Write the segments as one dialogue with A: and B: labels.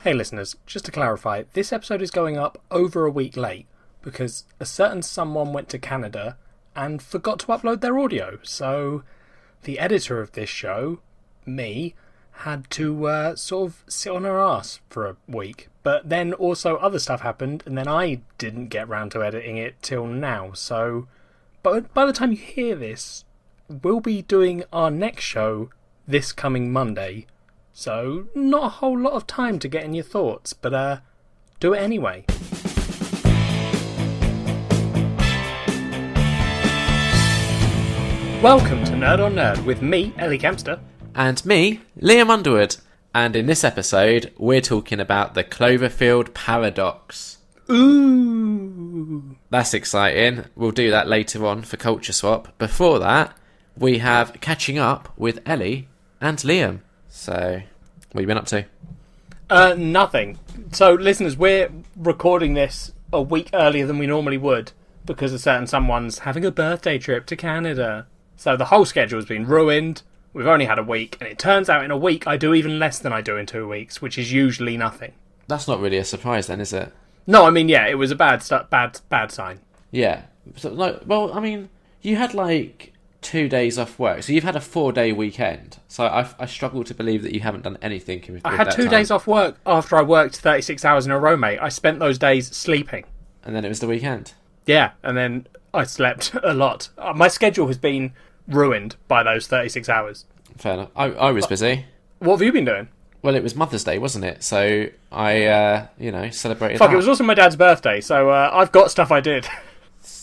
A: Hey listeners, just to clarify, this episode is going up over a week late because a certain someone went to Canada and forgot to upload their audio, so the editor of this show, me, had to sort of sit on her ass for a week. But then also other stuff happened, and then I didn't get round to editing it till now, so... But by the time you hear this, we'll be doing our next show this coming Monday. So, not a whole lot of time to get in your thoughts, but do it anyway. Welcome to Nerd on Nerd with me, Ellie Kempster.
B: And me, Liam Underwood. And in this episode, we're talking about the Cloverfield paradox.
A: Ooh!
B: That's exciting. We'll do that later on for Culture Swap. Before that, we have Catching Up with Ellie and Liam. So, what have you been up to?
A: Nothing. So, listeners, we're recording this a week earlier than we normally would because a certain someone's having a birthday trip to Canada. So the whole schedule has been ruined. We've only had a week, and it turns out in a week I do even less than I do in 2 weeks, which is usually nothing.
B: That's not really a surprise then, is it?
A: No, I mean, yeah, it was a bad sign.
B: Yeah. So, you had 2 days off work, so you've had a 4-day weekend. So I struggle to believe that you haven't done anything with
A: I had
B: that
A: 2
B: time.
A: days off work after I worked 36 hours in a row, mate. I spent those days sleeping.
B: And then it was the weekend.
A: Yeah, and then I slept a lot. My schedule has been ruined by those 36 hours.
B: Fair enough. I was busy.
A: What have you been doing?
B: Well, it was Mother's Day, wasn't it? So I, celebrated
A: Fuck,
B: that.
A: it was also my dad's birthday, so I've got stuff I did.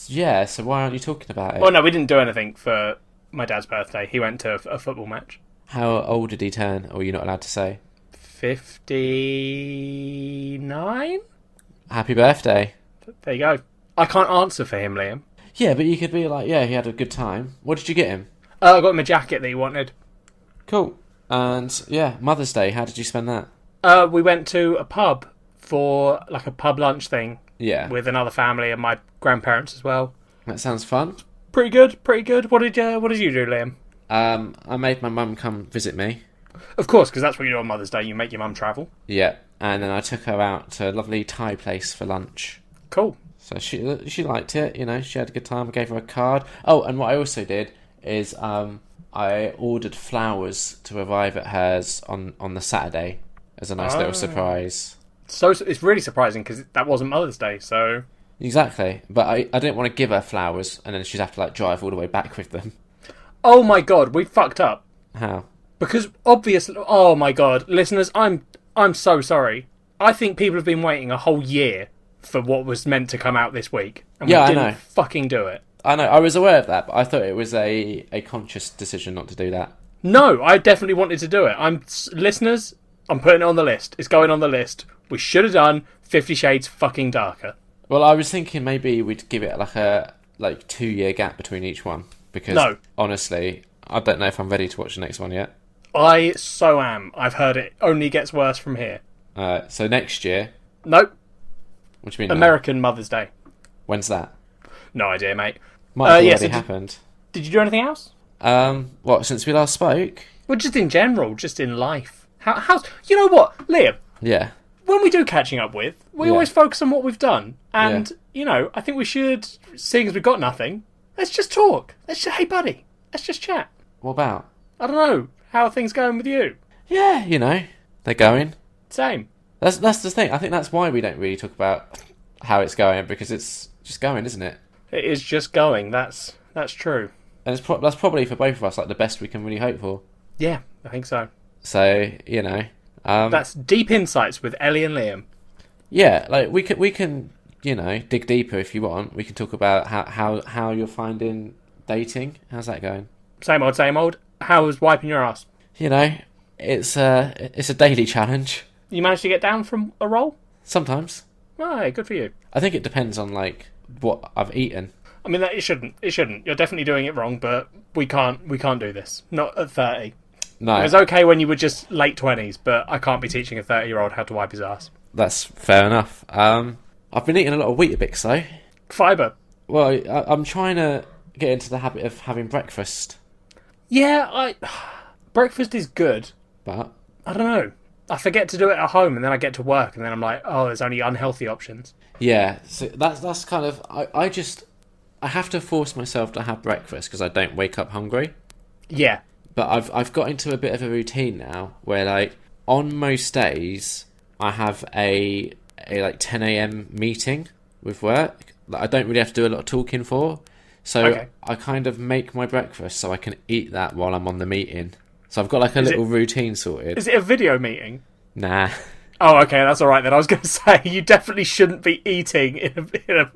B: Yeah, so why aren't you talking about it?
A: Well, no, we didn't do anything for my dad's birthday. He went to a football match.
B: How old did he turn, or are you not allowed to say?
A: 59?
B: Happy birthday.
A: There you go. I can't answer for him, Liam.
B: Yeah, but you could be like, yeah, he had a good time. What did you get him?
A: I got him a jacket that he wanted.
B: Cool. And, yeah, Mother's Day, how did you spend that?
A: We went to a pub for, a pub lunch thing.
B: Yeah.
A: With another family and my grandparents as well.
B: That sounds fun.
A: Pretty good. What did you do, Liam?
B: I made my mum come visit me.
A: Of course, because that's what you do on Mother's Day. You make your mum travel.
B: Yeah, and then I took her out to a lovely Thai place for lunch.
A: Cool.
B: So she liked it, she had a good time. I gave her a card. Oh, and what I also did is I ordered flowers to arrive at hers on the Saturday as a nice little surprise. So
A: it's really surprising because that wasn't Mother's Day, so...
B: Exactly, but I didn't want to give her flowers and then she'd have to drive all the way back with them.
A: Oh my god, we fucked up.
B: How?
A: Because obviously... Oh my god, listeners, I'm so sorry. I think people have been waiting a whole year for what was meant to come out this week. And we didn't fucking do it.
B: I know, I was aware of that, but I thought it was a conscious decision not to do that.
A: No, I definitely wanted to do it. Listeners, I'm putting it on the list. It's going on the list. We should have done 50 Shades fucking Darker.
B: Well, I was thinking maybe we'd give it a 2-year gap between each one. Because, honestly, I don't know if I'm ready to watch the next one yet.
A: I so am. I've heard it only gets worse from here.
B: So next year...
A: Nope.
B: What do you mean?
A: American Mother's Day.
B: When's that?
A: No idea, mate.
B: Might have already happened.
A: Did you do anything else?
B: What, since we last spoke?
A: Well, just in general, just in life. How's... You know what, Liam?
B: Yeah.
A: When we do catching up with, we always focus on what we've done. And, I think we should, seeing as we've got nothing, let's just talk. Hey, buddy, let's just chat.
B: What about?
A: I don't know. How are things going with you?
B: Yeah, they're going.
A: Same.
B: That's the thing. I think that's why we don't really talk about how it's going, because it's just going, isn't it?
A: It is just going. That's true.
B: And that's probably for both of us the best we can really hope for.
A: Yeah, I think so.
B: So
A: that's deep insights with Ellie and Liam.
B: Yeah, we can dig deeper if you want. We can talk about how you're finding dating. How's that going?
A: Same old. How was wiping your ass?
B: It's a daily challenge.
A: You managed to get down from a roll?
B: Sometimes.
A: Right, good for you.
B: I think it depends on what I've eaten.
A: I mean, it shouldn't. You're definitely doing it wrong, but we can't do this. Not at 30.
B: No.
A: It was okay when you were just late 20s, but I can't be teaching a 30-year-old how to wipe his ass.
B: That's fair enough. I've been eating a lot of Weetabix though.
A: Fibre.
B: Well, I'm trying to get into the habit of having breakfast.
A: Yeah, breakfast is good.
B: But
A: I don't know. I forget to do it at home, and then I get to work, and then I'm like, oh, there's only unhealthy options.
B: Yeah, so that's kind of I have to force myself to have breakfast because I don't wake up hungry.
A: Yeah.
B: But I've got into a bit of a routine now where like on most days I have a like 10 a.m. meeting with work that I don't really have to do a lot of talking for. So okay. I kind of make my breakfast so I can eat that while I'm on the meeting. So I've got like a little routine sorted.
A: Is it a video meeting?
B: Nah.
A: Oh, okay, that's all right then. I was going to say you definitely shouldn't be eating in a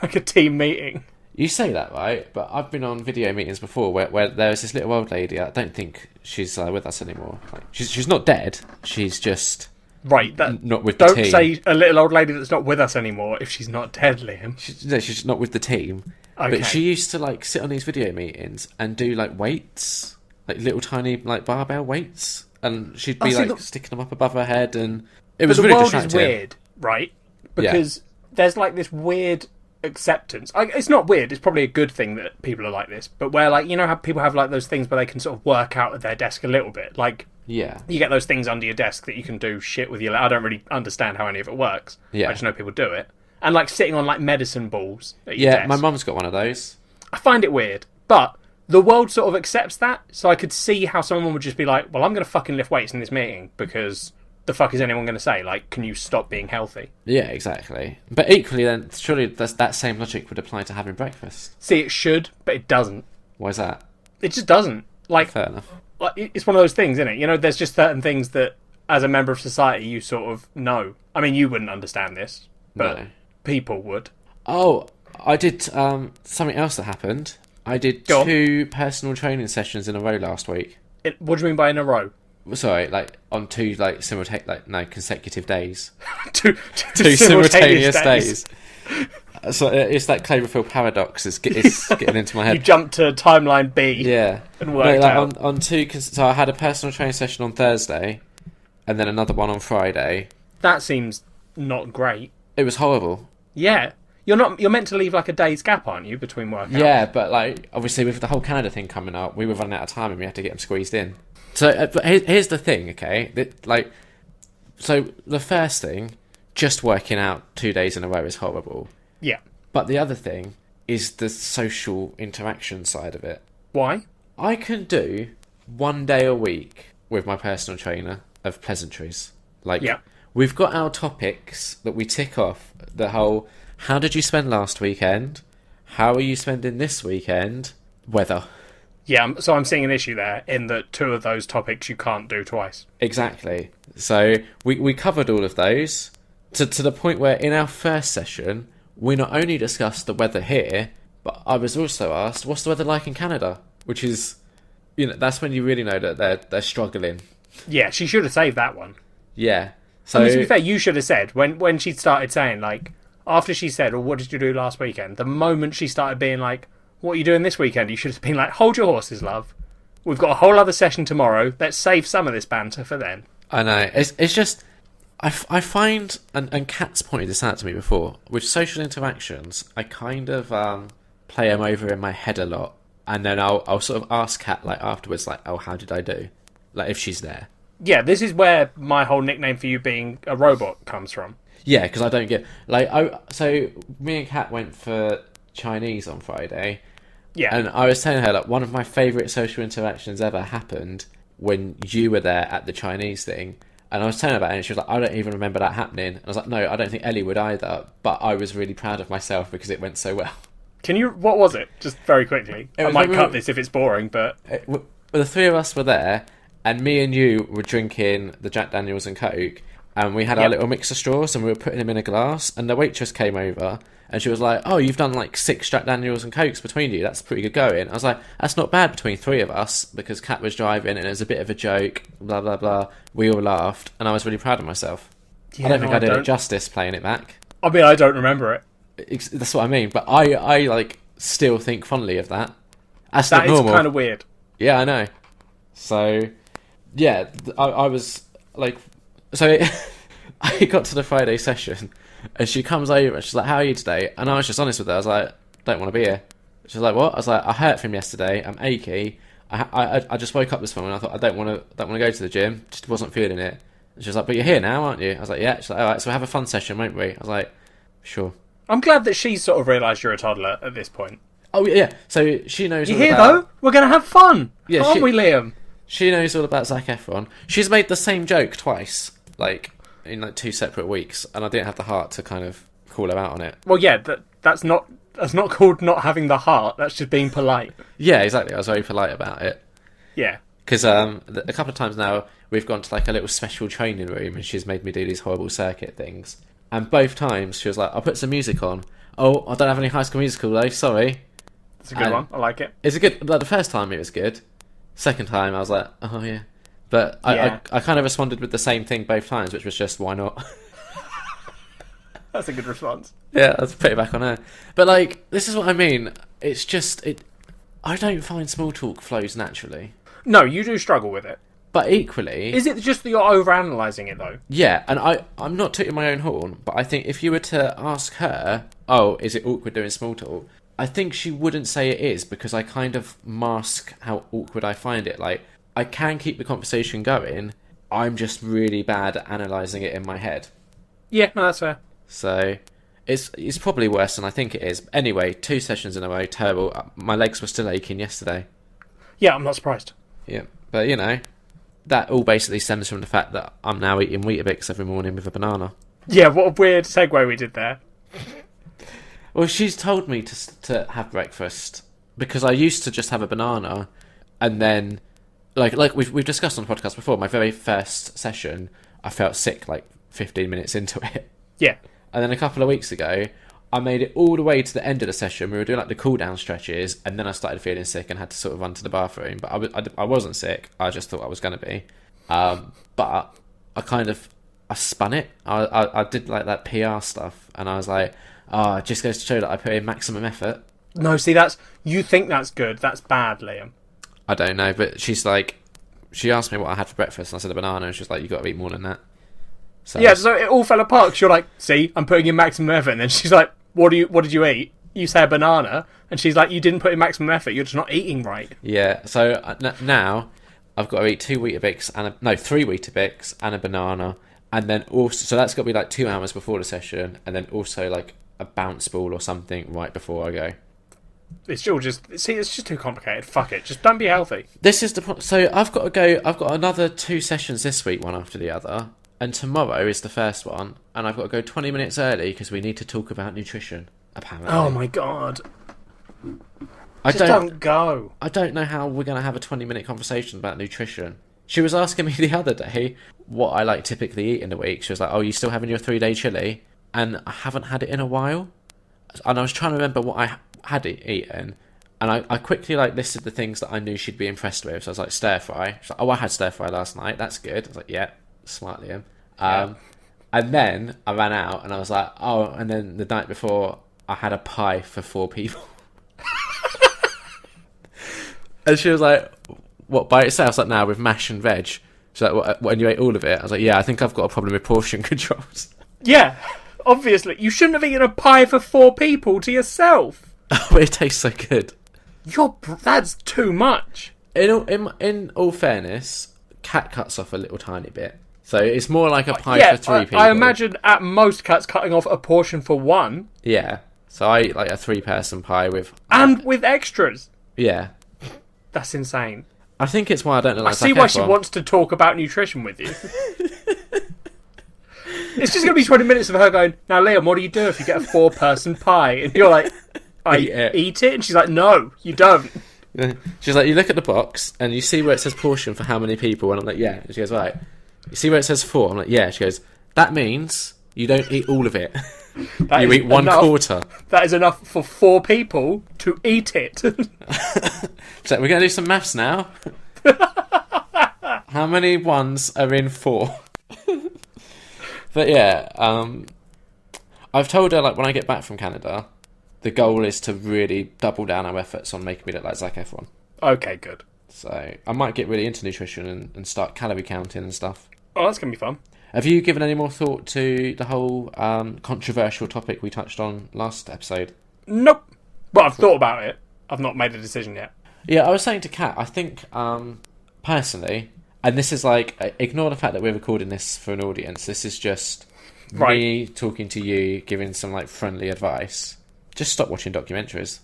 A: like a team meeting.
B: You say that, right? But I've been on video meetings before where there's this little old lady. I don't think she's with us anymore. Like, she's not dead. She's just
A: right.
B: Not with the team.
A: Don't say a little old lady that's not with us anymore if she's not dead, Liam.
B: She's not with the team. Okay. But she used to like sit on these video meetings and do like weights, like little tiny like barbell weights, and she'd be sticking them up above her head, and it was really distracting.
A: The world is weird, right? Because there's like this weird acceptance. It's not weird, it's probably a good thing that people are like this, but where like, you know how people have like those things where they can sort of work out at their desk a little bit, like you get those things under your desk that you can do shit with I don't really understand how any of it works. I just know people do it, and like sitting on like medicine balls at your desk.
B: My mum's got one of those.
A: I find it weird, but the world sort of accepts that, so I could see how someone would just be like, well, I'm going to fucking lift weights in this meeting because the fuck is anyone going to say? Like, can you stop being healthy?
B: Yeah, exactly. But equally, then, surely that same logic would apply to having breakfast.
A: See, it should, but it doesn't.
B: Why is that?
A: It just doesn't. Like,
B: fair enough.
A: Like, it's one of those things, isn't it? You know, there's just certain things that, as a member of society, you sort of know. I mean, you wouldn't understand this, but people would.
B: Oh, I did something else that happened. I did 2 personal training sessions in a row last week.
A: What do you mean by in a row?
B: Sorry, like on 2 like consecutive days.
A: two
B: simultaneous days. So it's that Cloverfield paradox. It's getting into my head.
A: You jumped to timeline B.
B: Yeah,
A: and worked out.
B: On 2. So I had a personal training session on Thursday, and then another one on Friday.
A: That seems not great.
B: It was horrible.
A: Yeah. You're meant to leave like a day's gap, aren't you, between workouts?
B: Yeah, but like obviously with the whole Canada thing coming up, we were running out of time and we had to get them squeezed in. So but here's the thing, okay? So the first thing, just working out 2 days in a row is horrible.
A: Yeah.
B: But the other thing is the social interaction side of it.
A: Why?
B: I can do 1 day a week with my personal trainer of pleasantries. Like, we've got our topics that we tick off. The whole, how did you spend last weekend? How are you spending this weekend? Weather.
A: Yeah, so I'm seeing an issue there in that 2 of those topics you can't do twice.
B: Exactly. So we covered all of those to the point where in our first session, we not only discussed the weather here, but I was also asked, what's the weather like in Canada? Which is, that's when you really know that they're struggling.
A: Yeah, she should have saved that one.
B: Yeah. So
A: I mean, to be fair, you should have said, when she started saying, like, after she said, well, what did you do last weekend? The moment she started being like, what are you doing this weekend? You should have been like, hold your horses, love. We've got a whole other session tomorrow. Let's save some of this banter for then.
B: I know. It's just, I find, and Kat's pointed this out to me before, with social interactions, I kind of play them over in my head a lot. And then I'll sort of ask Kat like afterwards, like, oh, how did I do? Like, if she's there.
A: Yeah, this is where my whole nickname for you being a robot comes from.
B: Yeah, because I don't get... So, me and Kat went for Chinese on Friday.
A: Yeah.
B: And I was telling her, like, one of my favourite social interactions ever happened when you were there at the Chinese thing. And I was telling her about it, and she was like, I don't even remember that happening. And I was like, no, I don't think Ellie would either. But I was really proud of myself because it went so well.
A: What was it? Just very quickly. I might cut this if it's boring, but...
B: The 3 of us were there, and me and you were drinking the Jack Daniels and Coke, and we had our little mixer straws, and we were putting them in a glass, and the waitress came over, and she was like, oh, you've done like 6 Jack Daniels and Cokes between you, that's pretty good going. I was like, that's not bad between 3 of us, because Kat was driving, and it was a bit of a joke, blah, blah, blah. We all laughed, and I was really proud of myself. Yeah, I don't think I did it justice playing it back.
A: I mean, I don't remember it.
B: That's what I mean, but I like, still think fondly of that. That's not normal.
A: That is kind of weird.
B: Yeah, I know. So, yeah, I was like... So, I got to the Friday session, and she comes over, and she's like, how are you today? And I was just honest with her. I was like, don't want to be here. She's like, what? I was like, I hurt from yesterday. I'm achy. I just woke up this morning, and I thought, I don't want to go to the gym. Just wasn't feeling it. And she was like, but you're here now, aren't you? I was like, yeah. She's like, all right, so we'll have a fun session, won't we? I was like, sure.
A: I'm glad that she's sort of realised you're a toddler at this point.
B: Oh, yeah. So she knows
A: You
B: all
A: here,
B: about...
A: though? We're going to have fun.
B: Yeah,
A: aren't we, Liam?
B: She knows all about Zac Efron. She's made the same joke twice, like, in like 2 separate weeks, and I didn't have the heart to kind of call her out on it.
A: Well, yeah, that's not called not having the heart. That's just being polite.
B: Yeah, exactly. I was very polite about it.
A: Yeah.
B: Because a couple of times now, we've gone to like a little special training room, and she's made me do these horrible circuit things. And both times, she was like, I'll put some music on. Oh, I don't have any High School Musical, though, sorry.
A: It's a good one. I like it.
B: It's a good... Like, the first time, it was good. Second time, I was like, oh, yeah. But I kind of responded with the same thing both times, which was just, why not?
A: That's a good response.
B: Yeah, let's put it back on her. But, like, this is what I mean. It's just... I don't find small talk flows naturally.
A: No, you do struggle with it.
B: But equally...
A: Is it just that you're overanalyzing it, though?
B: Yeah, and I'm not tooting my own horn, but I think if you were to ask her, oh, is it awkward doing small talk? I think she wouldn't say it is, because I kind of mask how awkward I find it. Like, I can keep the conversation going, I'm just really bad at analysing it in my head.
A: Yeah, no, that's fair.
B: So, it's probably worse than I think it is. Anyway, 2 sessions in a row, terrible. My legs were still aching yesterday.
A: Yeah, I'm not surprised.
B: Yeah, but you know, that all basically stems from the fact that I'm now eating Weetabix every morning with a banana.
A: Yeah, what a weird segue we did there.
B: Well, she's told me to have breakfast, because I used to just have a banana, and then, like we've discussed on the podcast before, my very first session, I felt sick like 15 minutes into it.
A: Yeah.
B: And then a couple of weeks ago, I made it all the way to the end of the session. We were doing like the cool down stretches, and then I started feeling sick and had to sort of run to the bathroom. But I wasn't sick. I just thought I was going to be. But I spun it. I did like that PR stuff, and I was like, it just goes to show that I put in maximum effort.
A: No, see, you think that's good. That's bad, Liam.
B: I don't know, but she asked me what I had for breakfast, and I said a banana, and she was like, you got to eat more than that. So
A: yeah, so it all fell apart, 'cause you're like, see, I'm putting in maximum effort, and then she's like, what did you eat? You say a banana, and she's like, you didn't put in maximum effort, you're just not eating right.
B: Yeah, so now I've got to eat 3 Weetabix and a banana, and then also, so that's got to be like 2 hours before the session, and then also like a bounce ball or something right before I go.
A: It's still it's just too complicated. Fuck it, just don't be healthy.
B: This is so I've got to go. I've got another 2 sessions this week, one after the other, and tomorrow is the first one, and I've got to go 20 minutes early because we need to talk about nutrition. Apparently.
A: Oh my god.
B: Just
A: don't go.
B: I don't know how we're going to have a 20-minute conversation about nutrition. She was asking me the other day what I like typically eat in a week. She was like, "Oh, you still having your 3-day chili?" And I haven't had it in a while. And I was trying to remember what I had eaten, and I quickly like listed the things that I knew she'd be impressed with. So I was like, stir fry. She's like, "Oh, I had stir fry last night. That's good." I was like, "Yeah, smart, Liam." And then I ran out, and I was like, "Oh," and then the night before, I had a pie for 4 people. And she was like, "What, by itself?" I was like, "No, with mash and veg." She's like, "What, and you ate all of it?" I was like, "Yeah, I think I've got a problem with portion controls."
A: Yeah, obviously. You shouldn't have eaten a pie for 4 people to yourself.
B: But it tastes so good.
A: That's too much.
B: In all fairness, Kat cuts off a little tiny bit. So it's more like a pie for 3 people.
A: I imagine at most Kat's cutting off a portion for 1.
B: Yeah. So I eat like a 3-person pie with...
A: And with extras.
B: Yeah.
A: That's insane.
B: I think it's why I don't know.
A: I see why she wants to talk about nutrition with you. It's just going to be 20 minutes of her going, "Now, Liam, what do you do if you get a 4-person pie?" And you're like, "I eat it?" And she's like, "No, you don't."
B: She's like, "You look at the box and you see where it says portion for how many people?" And I'm like, "Yeah." And she goes, "Right. You see where it says 4?" I'm like, "Yeah." She goes, "That means you don't eat all of it. You eat 1/4.
A: That is enough for 4 people to eat it."
B: So we're going to do some maths now. How many ones are in 4? But yeah, I've told her, like, when I get back from Canada, the goal is to really double down our efforts on making me look like Zac Efron.
A: Okay, good.
B: So I might get really into nutrition and start calorie counting and stuff.
A: Oh, that's going to be fun.
B: Have you given any more thought to the whole controversial topic we touched on last episode?
A: Nope. Well, I've thought about it. I've not made a decision yet.
B: Yeah, I was saying to Kat, I think, personally, And this is like, ignore the fact that we're recording this for an audience. This is just me talking to you, giving some like friendly advice. Just stop watching documentaries.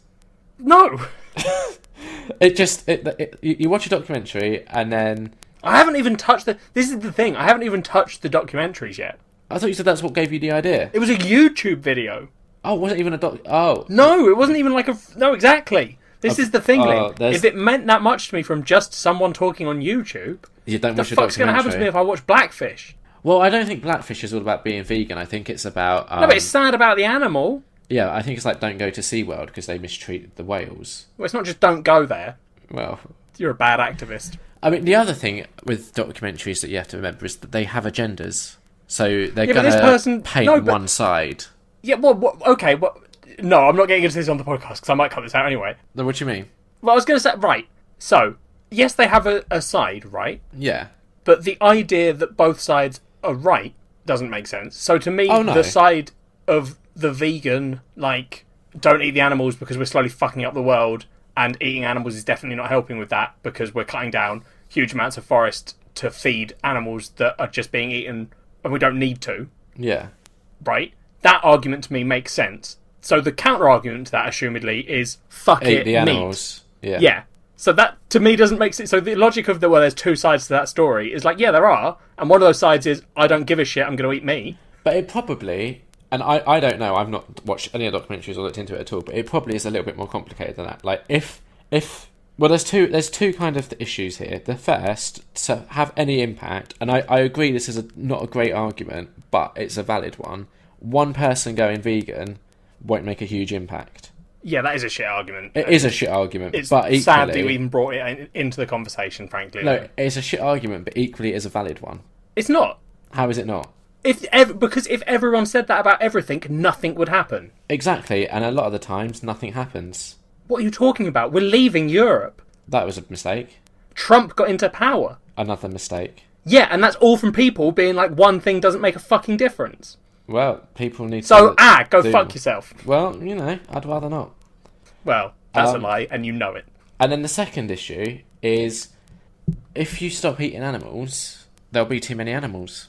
A: No!
B: You watch a documentary and then...
A: I haven't even touched This is the thing, I haven't even touched the documentaries yet.
B: I thought you said that's what gave you the idea.
A: It was a YouTube video.
B: Oh, it wasn't even a Oh.
A: No, it wasn't even like a... No, exactly. This is the thing, Liam. If it meant that much to me from just someone talking on YouTube,
B: you don't watch
A: the fuck's going to happen to me if I watch Blackfish?
B: Well, I don't think Blackfish is all about being vegan. I think it's about...
A: No, but it's sad about the animal.
B: Yeah, I think it's like don't go to SeaWorld because they mistreated the whales.
A: Well, it's not just don't go there.
B: Well...
A: You're a bad activist.
B: I mean, the other thing with documentaries that you have to remember is that they have agendas. So they're going to paint one side.
A: Yeah, well, okay, well... No, I'm not getting into this on the podcast because I might cut this out anyway.
B: No, what do you mean?
A: Well, I was going to say... Right, so... Yes, they have a side, right?
B: Yeah.
A: But the idea that both sides are right doesn't make sense. So to me, the side of the vegan, like, don't eat the animals because we're slowly fucking up the world, and eating animals is definitely not helping with that because we're cutting down huge amounts of forest to feed animals that are just being eaten and we don't need to.
B: Yeah.
A: Right? That argument to me makes sense. So the counter-argument to that, assumedly, is fuck
B: eat
A: it,
B: the animals.
A: Meat.
B: Yeah.
A: Yeah. So that, to me, doesn't make sense. So the logic of there's two sides to that story is like, yeah, there are. And one of those sides is, I don't give a shit, I'm going to eat me.
B: But it probably, and I don't know, I've not watched any of the documentaries or looked into it at all, but it probably is a little bit more complicated than that. Like, well, there's two kind of issues here. The first, to have any impact, and I agree this is not a great argument, but it's a valid one. One person going vegan won't make a huge impact.
A: Yeah, that is a shit argument.
B: It is a shit argument,
A: it's
B: but equally...
A: sad that you even brought it into the conversation, frankly.
B: No, it's a shit argument, but equally it is a valid one.
A: It's not.
B: How is it not?
A: Because if everyone said that about everything, nothing would happen.
B: Exactly, and a lot of the times, nothing happens.
A: What are you talking about? We're leaving Europe.
B: That was a mistake.
A: Trump got into power.
B: Another mistake.
A: Yeah, and that's all from people being like, one thing doesn't make a fucking difference.
B: Well, people need
A: to... go fuck yourself.
B: Well, I'd rather not.
A: Well, that's a lie, and you know it.
B: And then the second issue is, if you stop eating animals, there'll be too many animals.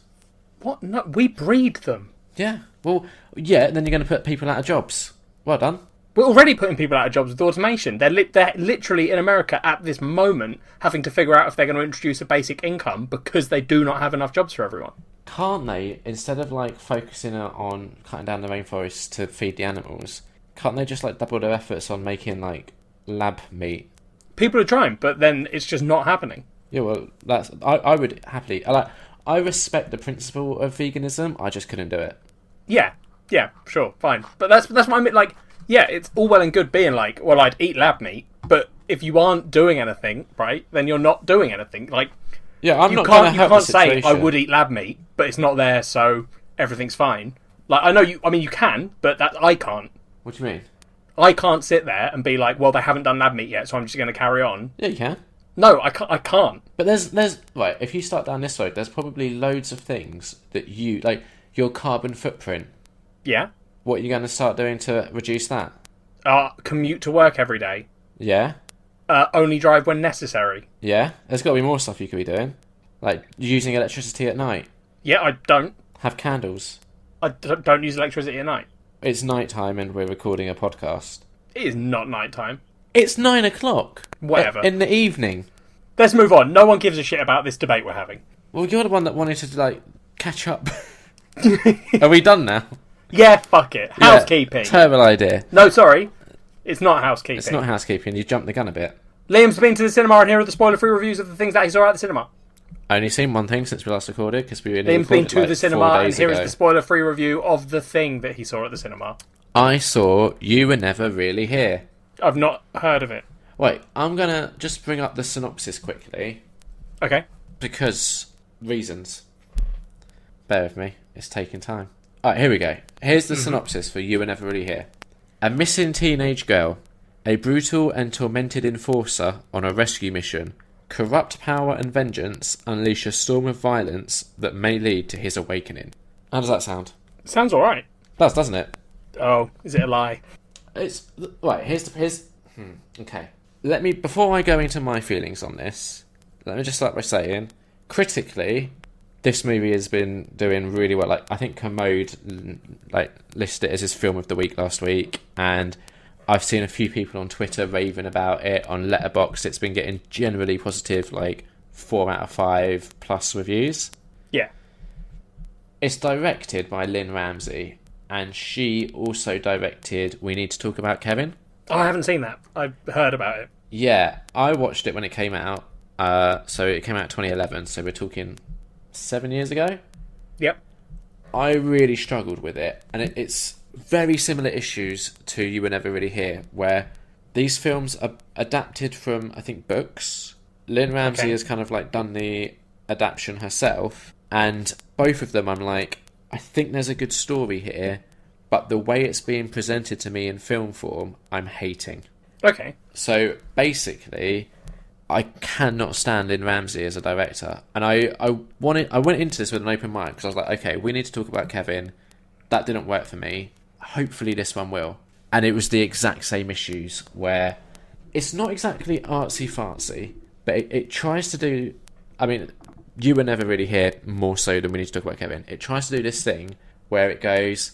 A: What? No, we breed them.
B: Yeah. Well, yeah, then you're going to put people out of jobs. Well done.
A: We're already putting people out of jobs with automation. They're literally, in America, at this moment, having to figure out if they're going to introduce a basic income because they do not have enough jobs for everyone.
B: Can't they, instead of, like, focusing on cutting down the rainforest to feed the animals... Can't they just, like, double their efforts on making, like, lab meat?
A: People are trying, but then it's just not happening.
B: Yeah, well, I would happily... I respect the principle of veganism, I just couldn't do it.
A: Yeah, sure, fine. But that's what I mean, like, yeah, it's all well and good being like, well, I'd eat lab meat, but if you aren't doing anything, right, then you're not doing anything. Like,
B: yeah, I'm not going to help the situation.
A: You can't say, I would eat lab meat, but it's not there, so everything's fine. Like, I know you can, but I can't.
B: What do you mean?
A: I can't sit there and be like, well, they haven't done lab meat yet, so I'm just going to carry on.
B: Yeah, you can.
A: No, I can't.
B: But there's right, if you start down this road, there's probably loads of things that you, like, your carbon footprint.
A: Yeah.
B: What are you going to start doing to reduce that?
A: Commute to work every day.
B: Yeah.
A: Only drive when necessary.
B: Yeah. There's got to be more stuff you could be doing. Like, using electricity at night.
A: Yeah, I don't.
B: Have candles.
A: I don't use electricity at night.
B: It's night time and we're recording a podcast.
A: It is not night time.
B: It's 9 o'clock.
A: Whatever.
B: In the evening.
A: Let's move on. No one gives a shit about this debate we're having.
B: Well, you're the one that wanted to, like, catch up. Are we done now?
A: Yeah, fuck it. Housekeeping.
B: Yeah, terrible idea.
A: No, sorry. It's not housekeeping.
B: It's not housekeeping. You jumped the gun a bit.
A: Liam's been to the cinema and here are the spoiler-free reviews of the things that he saw at the cinema.
B: Only seen one thing since we last recorded, because we only
A: Liam's been to the cinema and here
B: is
A: the spoiler-free review of the thing that he saw at the cinema.
B: I saw You Were Never Really Here.
A: I've not heard of it.
B: Wait, I'm going to just bring up the synopsis quickly.
A: Okay.
B: Because reasons. Bear with me. It's taking time. Alright, here we go. Here's the synopsis for You Were Never Really Here. A missing teenage girl. A brutal and tormented enforcer on a rescue mission. Corrupt power and vengeance unleash a storm of violence that may lead to his awakening. How does that sound?
A: Sounds alright.
B: Does, doesn't it?
A: Oh, is it a lie?
B: It's... Right, okay. Before I go into my feelings on this, let me just start by saying, critically, this movie has been doing really well. Like, I think Commode listed it as his film of the week last week, and I've seen a few people on Twitter raving about it. On Letterboxd, it's been getting generally positive, like 4 out of 5 plus reviews.
A: Yeah.
B: It's directed by Lynn Ramsey, and she also directed We Need to Talk About Kevin.
A: Oh, I haven't seen that. I've heard about it.
B: Yeah, I watched it when it came out. So it came out in 2011, so we're talking 7 years ago.
A: Yep.
B: I really struggled with it, and it's very similar issues to You Were Never Really Here, where these films are adapted from, I think, books. Lynn Ramsey has kind of like done the adaptation herself, and both of them I'm like, I think there's a good story here, but the way it's being presented to me in film form, I'm hating.
A: Okay.
B: So basically, I cannot stand Lynn Ramsey as a director, and I went into this with an open mind because I was like, okay, We Need to Talk About Kevin. That didn't work for me. Hopefully this one will. And it was the exact same issues where it's not exactly artsy fartsy, but it tries to do. I mean, You Were Never Really Here more so than We Need to Talk About Kevin. It tries to do this thing where it goes,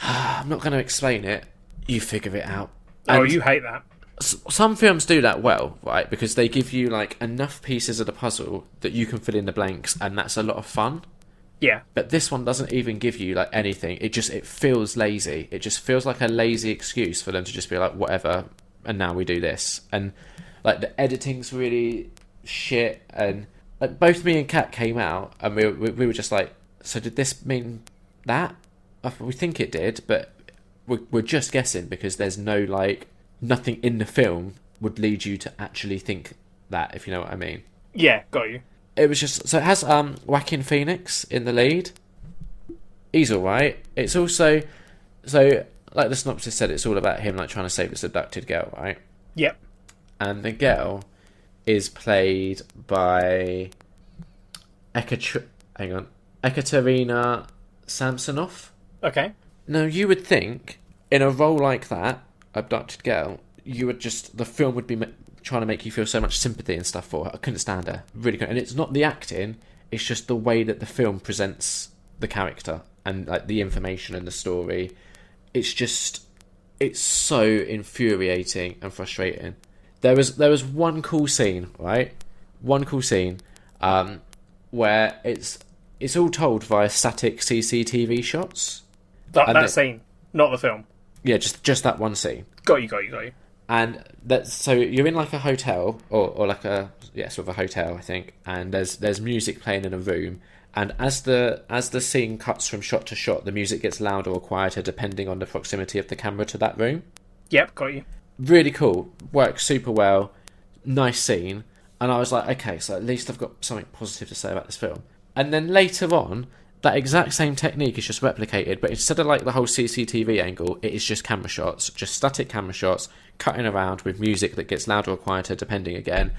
B: I'm not going to explain it. You figure it out.
A: Oh,
B: And
A: you hate that.
B: some films do that well, right? Because they give you like enough pieces of the puzzle that you can fill in the blanks, and that's a lot of fun.
A: Yeah.
B: But this one doesn't even give you like anything. It feels lazy. It just feels like a lazy excuse for them to just be like, whatever, and now we do this. And like the editing's really shit, and like both me and Kat came out and we were just like, so did this mean that? We think it did, but we're just guessing because there's no like nothing in the film would lead you to actually think that, if you know what I mean.
A: Yeah, got you.
B: It was just, so it has Joaquin Phoenix in the lead. He's alright. It's also, so like the synopsis said, it's all about him like trying to save this abducted girl, right?
A: Yep.
B: And the girl is played by Ekaterina Samsonov.
A: Okay.
B: Now you would think in a role like that, abducted girl, you would just, the film would be trying to make you feel so much sympathy and stuff for her. I couldn't stand her, really couldn't. And it's not the acting, it's just the way that the film presents the character and like the information and the story. It's just, it's so infuriating and frustrating. There was one cool scene, right? One cool scene where it's all told via static CCTV shots.
A: That scene, not the film.
B: Yeah, just that one scene.
A: Got you.
B: And that's, so you're in like a hotel or like a sort of a hotel, I think, and there's music playing in a room, and as the scene cuts from shot to shot, the music gets louder or quieter depending on the proximity of the camera to that room.
A: Yep, got you.
B: Really cool, works super well, nice scene, and I was like, okay, so at least I've got something positive to say about this film. And then later on, that exact same technique is just replicated, but instead of like the whole CCTV angle, it is just camera shots, just static camera shots, cutting around with music that gets louder or quieter depending again.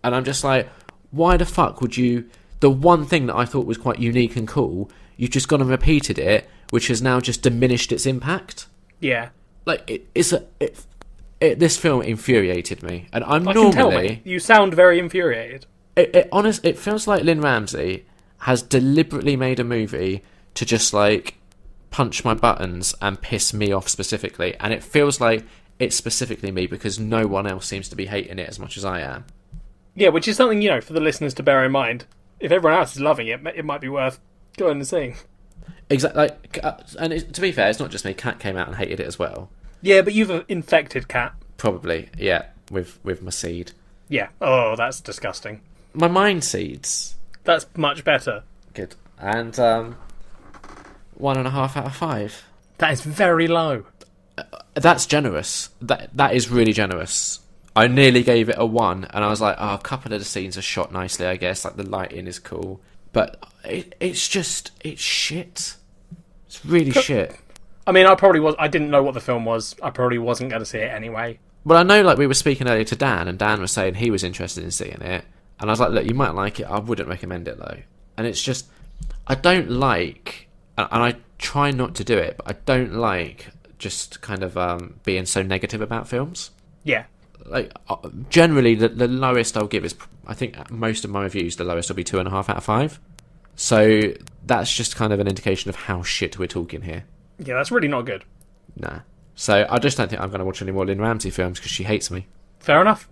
B: And I'm just like, why the fuck would you, the one thing that I thought was quite unique and cool, you've just gone and repeated it, which has now just diminished its impact.
A: Yeah.
B: Like, this film infuriated me, and I
A: can tell, mate. You sound very infuriated.
B: It feels like Lynn Ramsey has deliberately made a movie to just like punch my buttons and piss me off specifically, and it feels like it's specifically me because no one else seems to be hating it as much as I am.
A: Yeah, which is something, you know, for the listeners to bear in mind. If everyone else is loving it, it might be worth going and seeing.
B: Exactly, like, and to be fair, it's not just me. Kat came out and hated it as well. Yeah,
A: but you've infected Kat.
B: Probably, yeah, with my seed.
A: Yeah. Oh, that's disgusting.
B: My mind seeds.
A: That's much better.
B: Good. And 1.5 out of 5.
A: That is very low.
B: That's generous. That is really generous. I nearly gave it a 1, and I was like, oh, a couple of the scenes are shot nicely, I guess. Like, the lighting is cool. But it's shit. It's really shit.
A: I mean, I didn't know what the film was. I probably wasn't going to see it anyway.
B: Well, I know, like, we were speaking earlier to Dan, and Dan was saying he was interested in seeing it. And I was like, look, you might like it. I wouldn't recommend it, though. And it's just, I don't like, and I try not to do it, but I don't like just kind of being so negative about films.
A: Yeah.
B: generally the lowest I'll give is, I think most of my reviews, the lowest will be 2.5 out of 5. So that's just kind of an indication of how shit we're talking here.
A: Yeah, that's really not good.
B: Nah. So I just don't think I'm going to watch any more Lynn Ramsey films because she hates me.
A: Fair enough.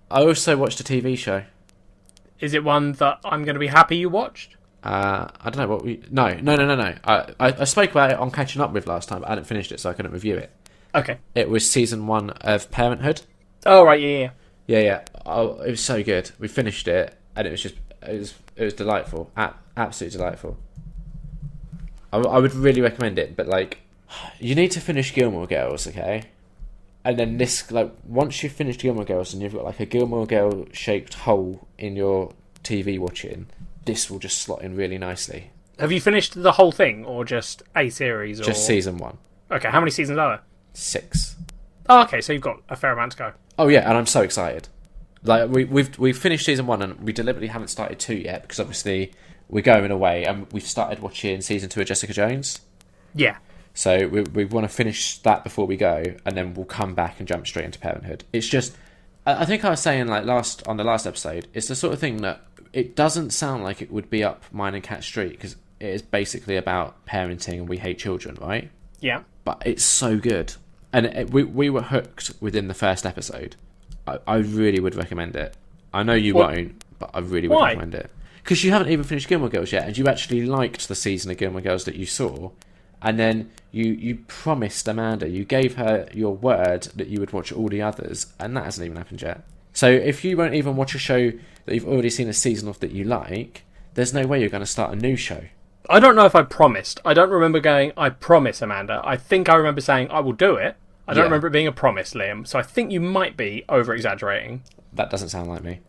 B: I also watched a TV show.
A: Is it one that I'm going to be happy you watched?
B: I don't know what we... No. I spoke about it on Catching Up With last time, but I hadn't finished it, so I couldn't review it.
A: Okay.
B: It was season 1 of Parenthood.
A: Oh, right, yeah.
B: Yeah. Oh, it was so good. We finished it, and it was just... It was delightful. Absolutely delightful. I would really recommend it, but, like... You need to finish Gilmore Girls, okay? And then this, like, once you've finished Gilmore Girls and you've got, like, a Gilmore Girl-shaped hole in your TV watching, this will just slot in really nicely.
A: Have you finished the whole thing, or just a series?
B: Just season 1.
A: Okay, how many seasons are there?
B: 6.
A: Oh, okay, so you've got a fair amount to go.
B: Oh, yeah, and I'm so excited. Like, we've finished season 1, and we deliberately haven't started 2 yet, because obviously we're going away, and we've started watching season 2 of Jessica Jones.
A: Yeah.
B: So we want to finish that before we go, and then we'll come back and jump straight into Parenthood. It's just, I think I was saying like on the last episode, it's the sort of thing that it doesn't sound like it would be up mine and Cat Street, because it is basically about parenting and we hate children, right?
A: Yeah.
B: But it's so good, and we were hooked within the first episode. I really would recommend it. I know you won't, but I really would recommend it. Because you haven't even finished Gilmore Girls yet, and you actually liked the season of Gilmore Girls that you saw. And then you promised Amanda, you gave her your word that you would watch all the others, and that hasn't even happened yet. So if you won't even watch a show that you've already seen a season of that you like, there's no way you're going to start a new show.
A: I don't know if I promised. I don't remember going, I promise, Amanda. I think I remember saying, I will do it. I don't remember it being a promise, Liam. So I think you might be over-exaggerating.
B: That doesn't sound like me.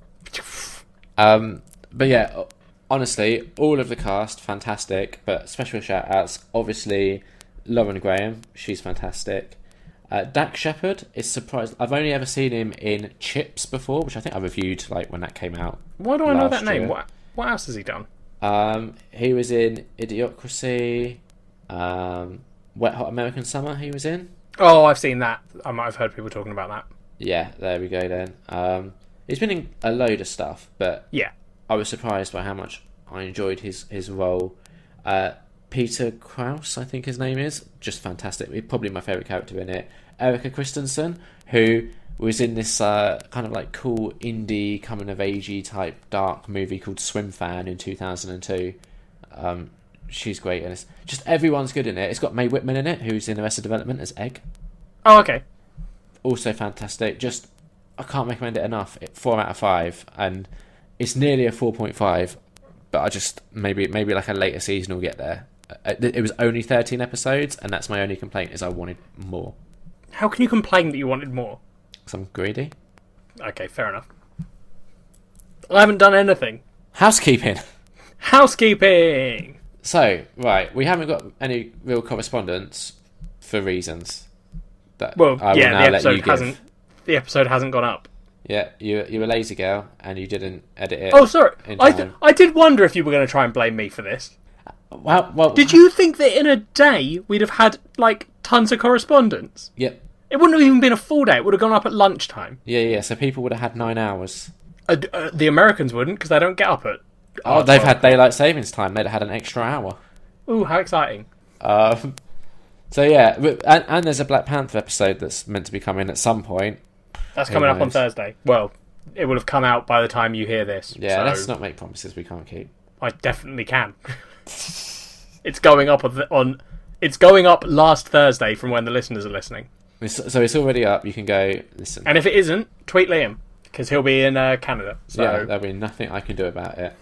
B: But yeah... Honestly, all of the cast, fantastic, but special shout-outs, obviously, Lauren Graham, she's fantastic. Dax Shepard is surprised. I've only ever seen him in Chips before, which I think I reviewed like when that came out.
A: Why do I know that name? What else has he done?
B: He was in Idiocracy, Wet Hot American Summer he was in.
A: Oh, I've seen that. I might have heard people talking about that.
B: Yeah, there we go then. He's been in a load of stuff, but...
A: Yeah.
B: I was surprised by how much I enjoyed his role. Peter Krause, I think his name is. Just fantastic. He's probably my favourite character in it. Erica Christensen, who was in this kind of like cool indie coming-of-agey type dark movie called Swim Fan in 2002. She's great, and it's just everyone's good in it. It's got Mae Whitman in it, who's in Arrested Development as Egg.
A: Oh, okay.
B: Also fantastic. Just, I can't recommend it enough. 4 out of 5, and... It's nearly a 4.5, but I just maybe like a later season will get there. It was only 13 episodes, and that's my only complaint is I wanted more.
A: How can you complain that you wanted more?
B: Because I'm greedy.
A: Okay, fair enough. I haven't done anything.
B: Housekeeping. So, right, we haven't got any real correspondence for reasons that
A: the episode hasn't gone up.
B: Yeah, you're a lazy girl, and you didn't edit it.
A: Oh, sorry. I did wonder if you were going to try and blame me for this.
B: Well,
A: did you think that in a day we'd have had, like, tons of correspondence?
B: Yep.
A: It wouldn't have even been a full day. It would have gone up at lunchtime.
B: Yeah, so people would have had 9 hours.
A: The Americans wouldn't, because they don't get up at...
B: Oh, they've had daylight savings time. They'd have had an extra hour.
A: Ooh, how exciting.
B: So, yeah, and there's a Black Panther episode that's meant to be coming at some point.
A: That's coming up on Thursday. Well, it will have come out by the time you hear this.
B: Yeah,
A: so
B: let's not make promises we can't keep.
A: I definitely can. It's going up It's going up last Thursday from when the listeners are listening.
B: So it's already up. You can go listen.
A: And if it isn't, tweet Liam because he'll be in Canada. So.
B: Yeah, there'll be nothing I can do about it.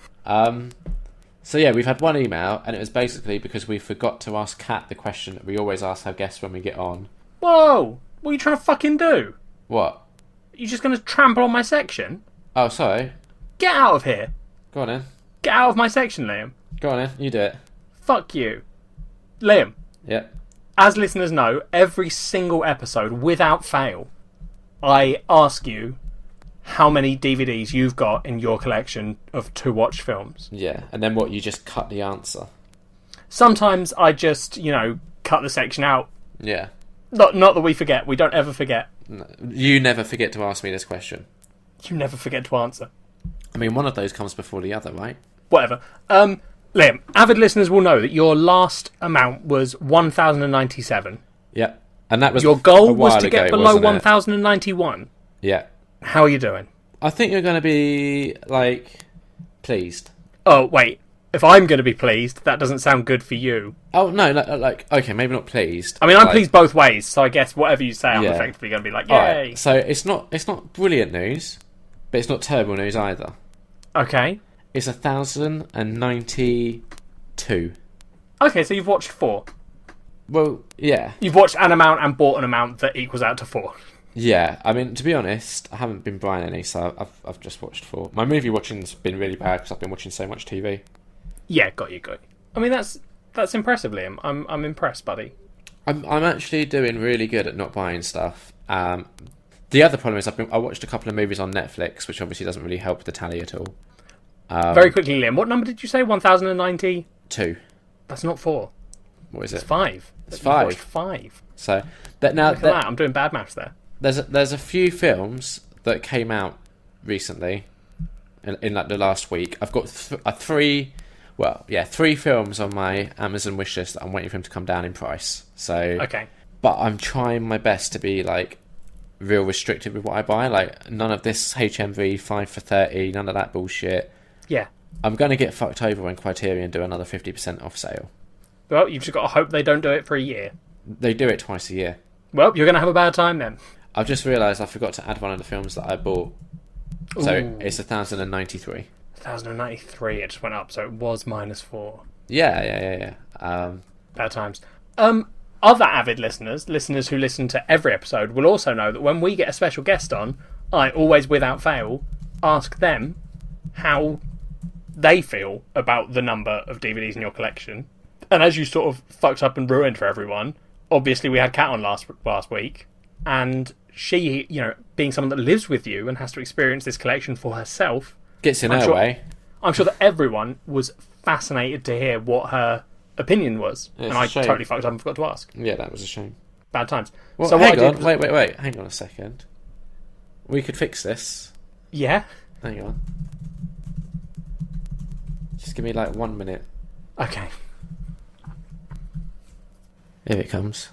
B: So yeah, we've had one email, and it was basically because we forgot to ask Kat the question that we always ask our guests when we get on.
A: Whoa! What are you trying to fucking do?
B: What?
A: You just going to trample on my section?
B: Oh, sorry.
A: Get out of here.
B: Go on in.
A: Get out of my section, Liam.
B: Go on in. You do it.
A: Fuck you. Liam.
B: Yep.
A: As listeners know, every single episode, without fail, I ask you how many DVDs you've got in your collection of to-watch films.
B: Yeah, and then what? You just cut the answer.
A: Sometimes I just, cut the section out.
B: Yeah.
A: Not that we forget. We don't ever forget.
B: You never forget to ask me this question.
A: You never forget to answer.
B: I mean, one of those comes before the other, right?
A: Whatever. Liam, avid listeners will know that your last amount was 1,097.
B: Yeah. And that was
A: your goal was to
B: ago,
A: get below 1,091.
B: Yeah.
A: How are you doing?
B: I think you're going to be, pleased.
A: Oh, wait. If I'm going to be pleased, that doesn't sound good for you.
B: Oh, no, okay, maybe not pleased.
A: I mean, I'm pleased both ways, so I guess whatever you say, I'm effectively going to be like, yay!
B: Right, so it's not brilliant news, but it's not terrible news either.
A: Okay.
B: It's 1,092.
A: Okay, so you've watched 4.
B: Well, yeah.
A: You've watched an amount and bought an amount that equals out to 4.
B: Yeah, I mean, to be honest, I haven't been buying any, so I've just watched 4. My movie watching's been really bad because I've been watching so much TV.
A: Yeah, got you. I mean, that's impressive, Liam. I'm impressed, buddy.
B: I'm actually doing really good at not buying stuff. The other problem is I watched a couple of movies on Netflix, which obviously doesn't really help the tally at all.
A: Very quickly, Liam, what number did you say? 1,090?
B: 2.
A: That's not 4.
B: What is it?
A: It's 5.
B: It's 5.
A: 5.
B: So now
A: Look at that. I'm doing bad maths there.
B: There's a few films that came out recently in the last week. I've got 3 films on my Amazon wishlist that I'm waiting for them to come down in price. So
A: okay,
B: but I'm trying my best to be real restricted with what I buy. None of this HMV 5 for 30, none of that bullshit.
A: Yeah,
B: I'm going to get fucked over when Criterion do another 50% off sale.
A: Well, you've just got to hope they don't do it for a year.
B: They do it twice a year.
A: Well, you're going to have a bad time then.
B: I've just realised I forgot to add one of the films that I bought. So
A: Ooh.
B: It's 1,093.
A: 1,093, it just went up, so it was -4.
B: Yeah.
A: Bad times. Other avid listeners who listen to every episode, will also know that when we get a special guest on, I always, without fail, ask them how they feel about the number of DVDs in your collection. And as you sort of fucked up and ruined for everyone, obviously we had Kat on last week, and she, being someone that lives with you and has to experience this collection for herself,
B: gets in her way.
A: I'm sure that everyone was fascinated to hear what her opinion was, and I totally fucked up and forgot to ask.
B: Yeah, that was a shame.
A: Bad times.
B: Well,
A: so
B: hang on, wait, hang on a second. We could fix this.
A: Yeah?
B: Hang on. Just give me 1 minute.
A: Okay.
B: Here it comes.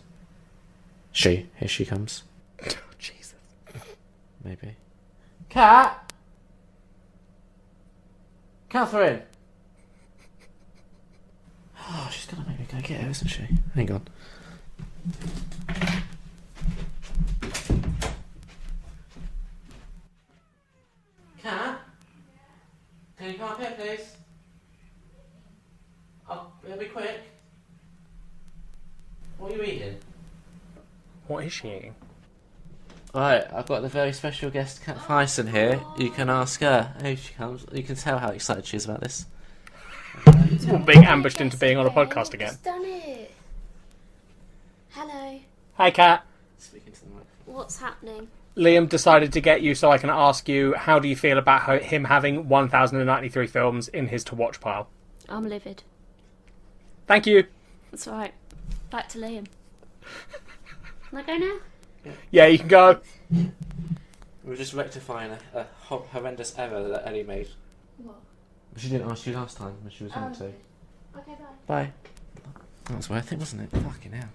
B: Here she comes.
A: Oh, Jesus.
B: Maybe. Cat! Catherine! Oh, she's gonna make me go get her, isn't she? Hang on. Cat? Can you come up here, please? It'll be quick. What are you eating?
A: What is she eating?
B: Right, I've got the very special guest, Kat Thyssen, here. You can ask her. Here she comes. You can tell how excited she is about this.
A: Being ambushed into being on a podcast again.
C: I've done it. Hello.
A: Hi, Kat.
B: Speaking to the mic.
C: What's happening?
A: Liam decided to get you so I can ask you, how do you feel about him having 1,093 films in his to-watch pile?
C: I'm livid.
A: Thank you.
C: That's alright. Back to Liam. Can I go now?
A: Yeah, you can go.
B: We're just rectifying a horrendous error that Ellie made.
C: What?
B: She didn't ask you last time when she was meant to.
C: Okay, bye.
B: Bye. That was worth it, wasn't it? Fucking hell.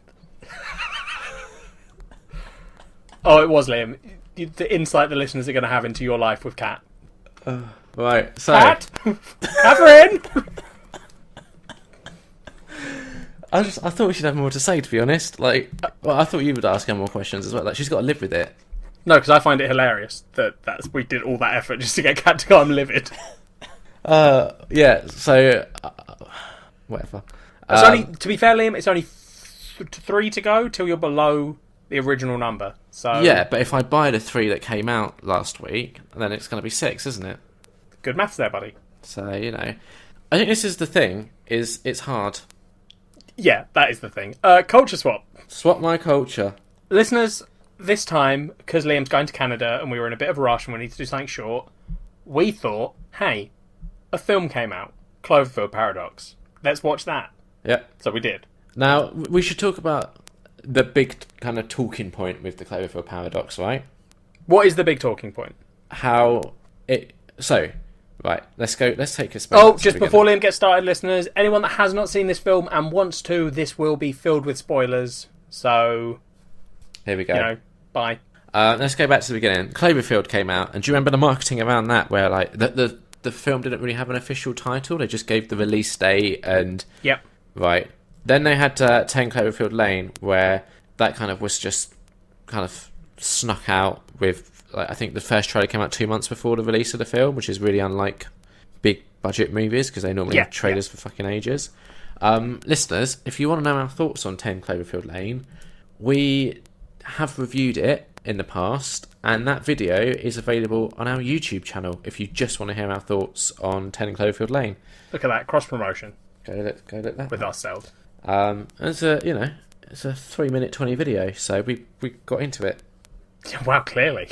A: Oh, it was, Liam. The insight the listeners are going to have into your life with Kat.
B: Right, so...
A: Kat! Catherine!
B: I thought she'd have more to say, to be honest. I thought you would ask her more questions as well. She's got to live with it.
A: No, because I find it hilarious that we did all that effort just to get Kat to go, I'm livid.
B: Yeah, so... whatever.
A: It's only, to be fair, Liam, it's only 3 to go till you're below the original number. So
B: yeah, but if I buy the 3 that came out last week, then it's going to be 6, isn't it?
A: Good maths there, buddy.
B: So, I think this is the thing, is it's hard.
A: Yeah, that is the thing. Culture swap.
B: Swap my culture.
A: Listeners, this time, because Liam's going to Canada and we were in a bit of a rush and we need to do something short, we thought, hey, a film came out, Cloverfield Paradox. Let's watch that.
B: Yeah.
A: So we did.
B: Now, we should talk about the big kind of talking point with the Cloverfield paradox, right?
A: What is the big talking point?
B: How it... So, right, let's take a
A: Oh, just before Liam gets started, listeners, anyone that has not seen this film and wants to, this will be filled with spoilers. So,
B: here we go.
A: Bye.
B: Let's go back to the beginning. Cloverfield came out, and do you remember the marketing around that, where like the film didn't really have an official title? They just gave the release date and...
A: Yep.
B: Right. Then they had 10 Cloverfield Lane, where that kind of was just kind of snuck out with... Like, I think the first trailer came out 2 months before the release of the film, which is really unlike big budget movies, because they normally have trailers for fucking ages. Listeners, if you want to know our thoughts on 10 Cloverfield Lane, we have reviewed it in the past, and that video is available on our YouTube channel if you just want to hear our thoughts on 10 Cloverfield Lane.
A: Look at that, cross-promotion.
B: Go look that
A: with ourselves.
B: It's a 3-minute 20 video, so we got into it.
A: Wow, clearly.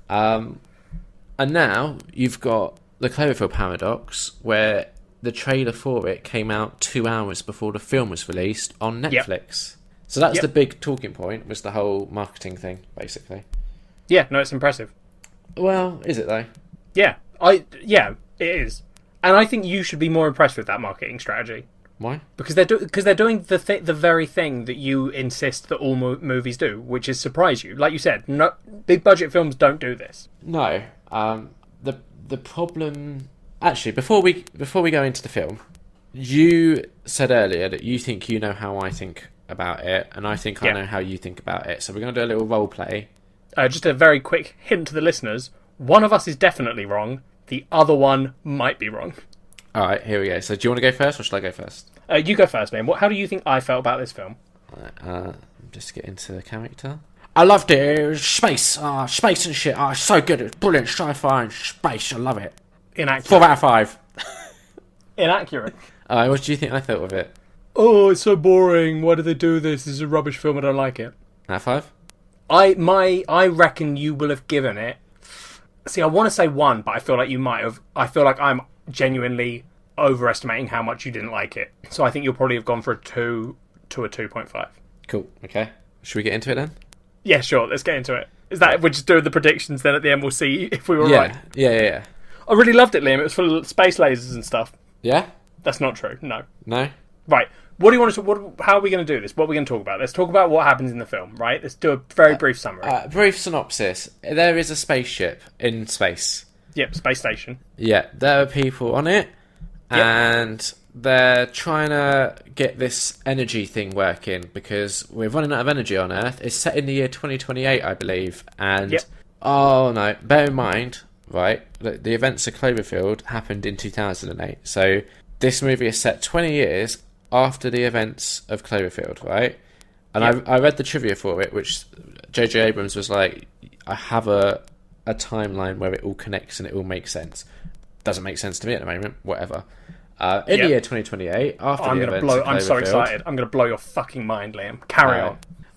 B: And now you've got the Cloverfield paradox, where the trailer for it came out 2 hours before the film was released on Netflix.
A: Yep.
B: So that's the big talking point, was the whole marketing thing, basically.
A: Yeah, no, it's impressive.
B: Well, is it though?
A: Yeah, it is. And I think you should be more impressed with that marketing strategy.
B: Why?
A: Because they're doing the very thing that you insist that all movies do, which is surprise you. Like you said, no big budget films don't do this.
B: No. The problem... Actually, before we go into the film, you said earlier that you think you know how I think about it, and I think I know how you think about it. So we're going to do a little role play.
A: Just a very quick hint to the listeners. One of us is definitely wrong. The other one might be wrong.
B: All right, here we go. So do you want to go first, or should I go first?
A: You go first, man. How do you think I felt about this film?
B: Just get into the character. I loved it. It was space. Space and shit. It's so good. It's brilliant sci-fi and space. I love it.
A: Inaccurate.
B: 4 out of 5.
A: Inaccurate.
B: What do you think I thought of it?
A: Oh, it's so boring. Why do they do this? This is a rubbish film. I don't like it.
B: Out of 5?
A: I reckon you will have given it... See, I want to say 1, but I feel like you might have... I feel like I'm genuinely overestimating how much you didn't like it. So I think you'll probably have gone for a 2 to a 2.5.
B: Cool. Okay. Should we get into it then?
A: Yeah, sure. Let's get into it. Is that we're just doing the predictions, then at the end we'll see if we were right?
B: Yeah.
A: I really loved it, Liam. It was full of space lasers and stuff.
B: Yeah?
A: That's not true. No.
B: No?
A: Right. What do you want to... how are we going to do this? What are we going to talk about? Let's talk about what happens in the film, right? Let's do a very brief summary.
B: Brief synopsis. There is a spaceship in space.
A: Yep, space station.
B: Yeah, there are people on it, and they're trying to get this energy thing working, because we're running out of energy on Earth. It's set in the year 2028, I believe, and... Oh, no, bear in mind, right, the events of Cloverfield happened in 2008, so this movie is set 20 years after the events of Cloverfield, right? And I read the trivia for it, which J.J. Abrams was like, I have a timeline where it all connects and it all makes sense. Doesn't make sense to me at the moment, whatever. In the year 2028, after the events of Cloverfield...
A: I'm so excited. I'm going to blow your fucking mind, Liam. Carry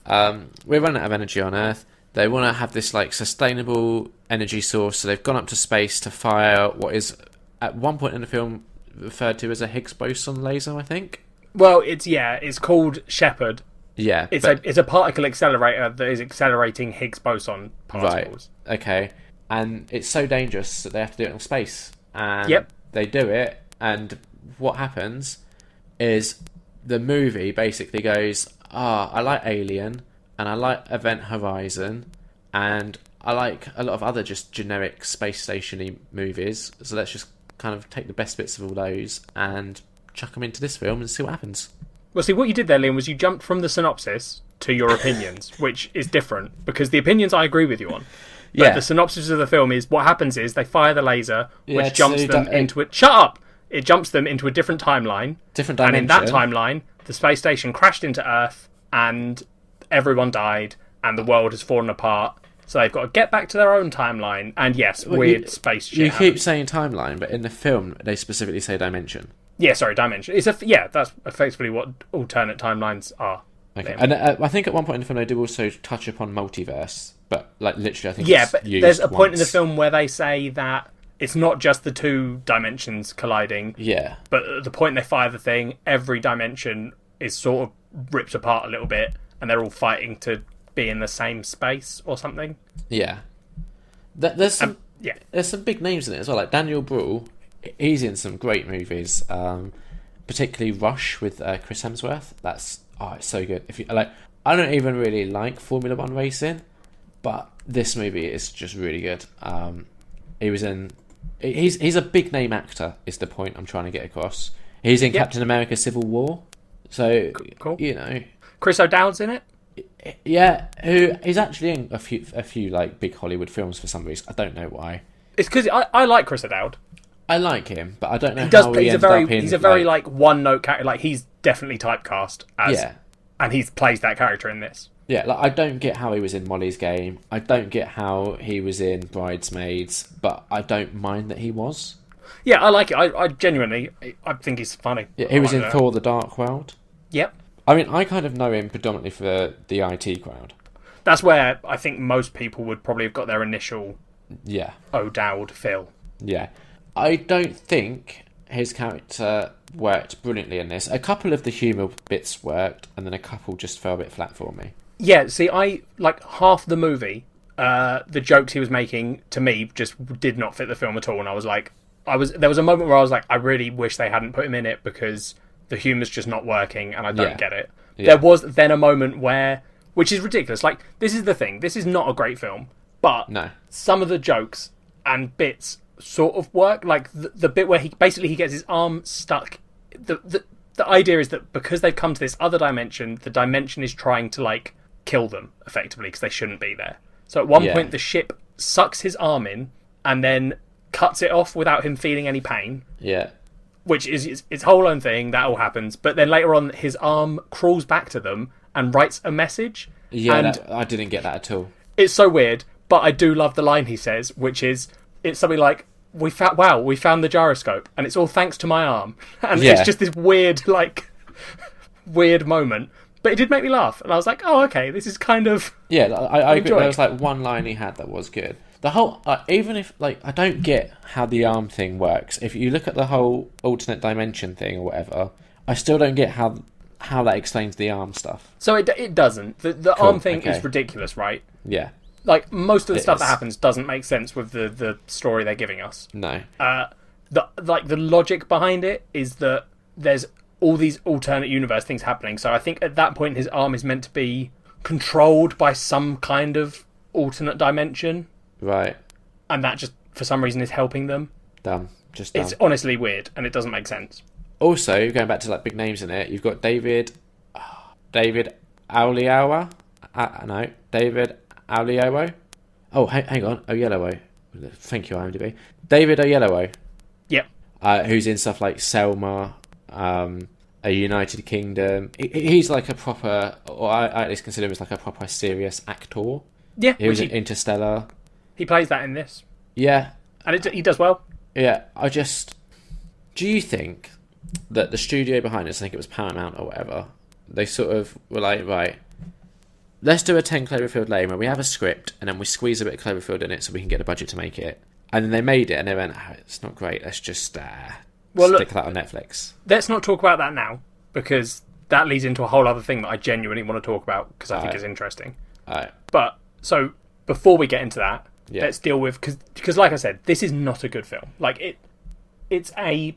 A: on.
B: We're running out of energy on Earth. They want to have this like sustainable energy source, so they've gone up to space to fire what is, at one point in the film, referred to as a Higgs boson laser, I think.
A: Well, it's called Shepard.
B: Yeah,
A: it's a particle accelerator that is accelerating Higgs boson particles.
B: Right. Okay, and it's so dangerous that they have to do it in space, and they do it. And what happens is the movie basically goes, I like Alien, and I like Event Horizon, and I like a lot of other just generic space station-y movies. So let's just kind of take the best bits of all those and chuck them into this film and see what happens.
A: Well, see, what you did there, Liam, was you jumped from the synopsis to your opinions, which is different, because the opinions I agree with you on. But the synopsis of the film is, what happens is they fire the laser, which jumps them into it. Shut up! It jumps them into a different timeline.
B: Different dimension.
A: And in that timeline, the space station crashed into Earth, and everyone died, and the world has fallen apart. So they've got to get back to their own timeline, and yes, weird space shit
B: You
A: happens.
B: keep saying timeline, but in the film, they specifically say dimension.
A: Yeah, sorry, dimension. That's effectively what alternate timelines are.
B: Okay, and I think at one point in the film they do also touch upon multiverse, but like literally, I think
A: but there's a point in the film where they say that it's not just the two dimensions colliding.
B: Yeah,
A: but at the point they fire the thing, every dimension is sort of ripped apart a little bit, and they're all fighting to be in the same space or something.
B: Yeah. There's some
A: Yeah.
B: there's some big names in it as well. Like Daniel Bruhl, he's in some great movies. Particularly Rush with Chris Hemsworth. It's so good. If you like, I don't even really like Formula One racing, but this movie is just really good. He was in. He's a big name actor. Is the point I'm trying to get across? He's in Captain America: Civil War. So
A: Cool.
B: you know,
A: Chris O'Dowd's in it.
B: yeah, who he's actually in a few like big Hollywood films for some reason. I don't know why.
A: It's because I like Chris O'Dowd.
B: I like him, but I don't know
A: He's
B: how
A: a very like one note character. Like he's definitely typecast as,
B: Yeah.
A: and he plays that character in this.
B: Yeah, like I don't get how he was in Molly's Game. I don't get how he was in Bridesmaids, but I don't mind that he was.
A: Yeah, I like it. I genuinely, I think he's funny.
B: Yeah, he was in Thor: The Dark World.
A: Yep.
B: I mean, I kind of know him predominantly for the IT crowd.
A: That's where I think most people would probably have got their initial
B: Yeah,
A: O'Dowd feel.
B: yeah. I don't think his character worked brilliantly in this. A couple of the humour bits worked, and then a couple just fell a bit flat for me.
A: Yeah, see, I like half the movie. The jokes he was making to me just did not fit the film at all, and I was like, there was a moment where I was like, I really wish they hadn't put him in it because the humour's just not working, and I don't get it.
B: Yeah.
A: There was then a moment where, which is ridiculous. Like, this is the thing. This is not a great film, but
B: No.
A: some of the jokes and bits sort of work. Like the bit where he gets his arm stuck. The idea is that because they've come to this other dimension, the dimension is trying to like kill them effectively because they shouldn't be there. So at one point the ship sucks his arm in and then cuts it off without him feeling any pain.
B: Yeah.
A: Which is its whole own thing. That all happens, but then later on, his arm crawls back to them and writes a message.
B: Yeah,
A: and
B: I didn't get that at all.
A: it's so weird. But I do love the line he says, which is it's something like, we found the gyroscope, and it's all thanks to my arm. And it's just this weird, like, weird moment. But it did make me laugh, and I was like, oh, okay, this is kind of...
B: Yeah, I agree.
A: enjoy
B: There
A: it.
B: was like one line he had that was good. The whole, even if, like, I don't get how the arm thing works. If you look at the whole alternate dimension thing or whatever, I still don't get how that explains the arm stuff.
A: So it doesn't. The
B: Cool,
A: arm thing
B: okay.
A: is ridiculous, right?
B: Yeah.
A: Like, most of the
B: It
A: stuff
B: is.
A: that happens doesn't make sense with the story they're giving us.
B: No.
A: The logic behind it is that there's all these alternate universe things happening. So I think at that point his arm is meant to be controlled by some kind of alternate dimension,
B: Right.
A: and that just for some reason is helping them.
B: Dumb. Just dumb.
A: It's honestly weird, and it doesn't make sense.
B: Also, going back to like big names in it, you've got David Auliawa. No, David Auliawo. Oh, hang on, Oyelowo. Thank you, IMDb. David Oyelowo,
A: Yep.
B: who's in stuff like Selma, A United Kingdom. He's like a proper, or I at least consider him as like a proper serious actor.
A: Yeah,
B: He was in Interstellar.
A: he plays that in this,
B: Yeah,
A: and he does well.
B: yeah. Do you think that the studio behind this, I think it was Paramount or whatever, they sort of were like, right, let's do a 10 Cloverfield Lane where we have a script and then we squeeze a bit of Cloverfield in it so we can get a budget to make it. And then they made it and they went, oh, it's not great, let's just stick that on Netflix.
A: Let's not talk about that now, because that leads into a whole other thing that I genuinely want to talk about, because I think is interesting.
B: Alright.
A: But, so, before we get into that,
B: Yeah.
A: let's deal with... Because, like I said, this is not a good film. Like, it's a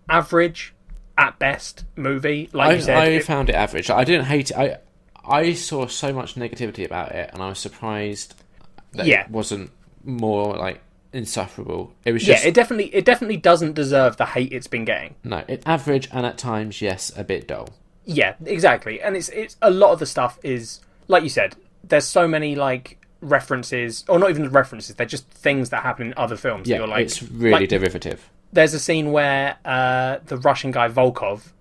A: average, at best, movie. Like you said...
B: I found it average. I didn't hate it. I saw so much negativity about it and I was surprised that it wasn't more, like, insufferable. It was just...
A: Yeah, it definitely doesn't deserve the hate it's been getting.
B: No, it's average and at times, yes, a bit dull.
A: Yeah, exactly. And it's a lot of the stuff is, like you said, there's so many, like, references, or not even references, they're just things that happen in other films.
B: Yeah,
A: that you're like,
B: it's really derivative.
A: There's a scene where the Russian guy Volkov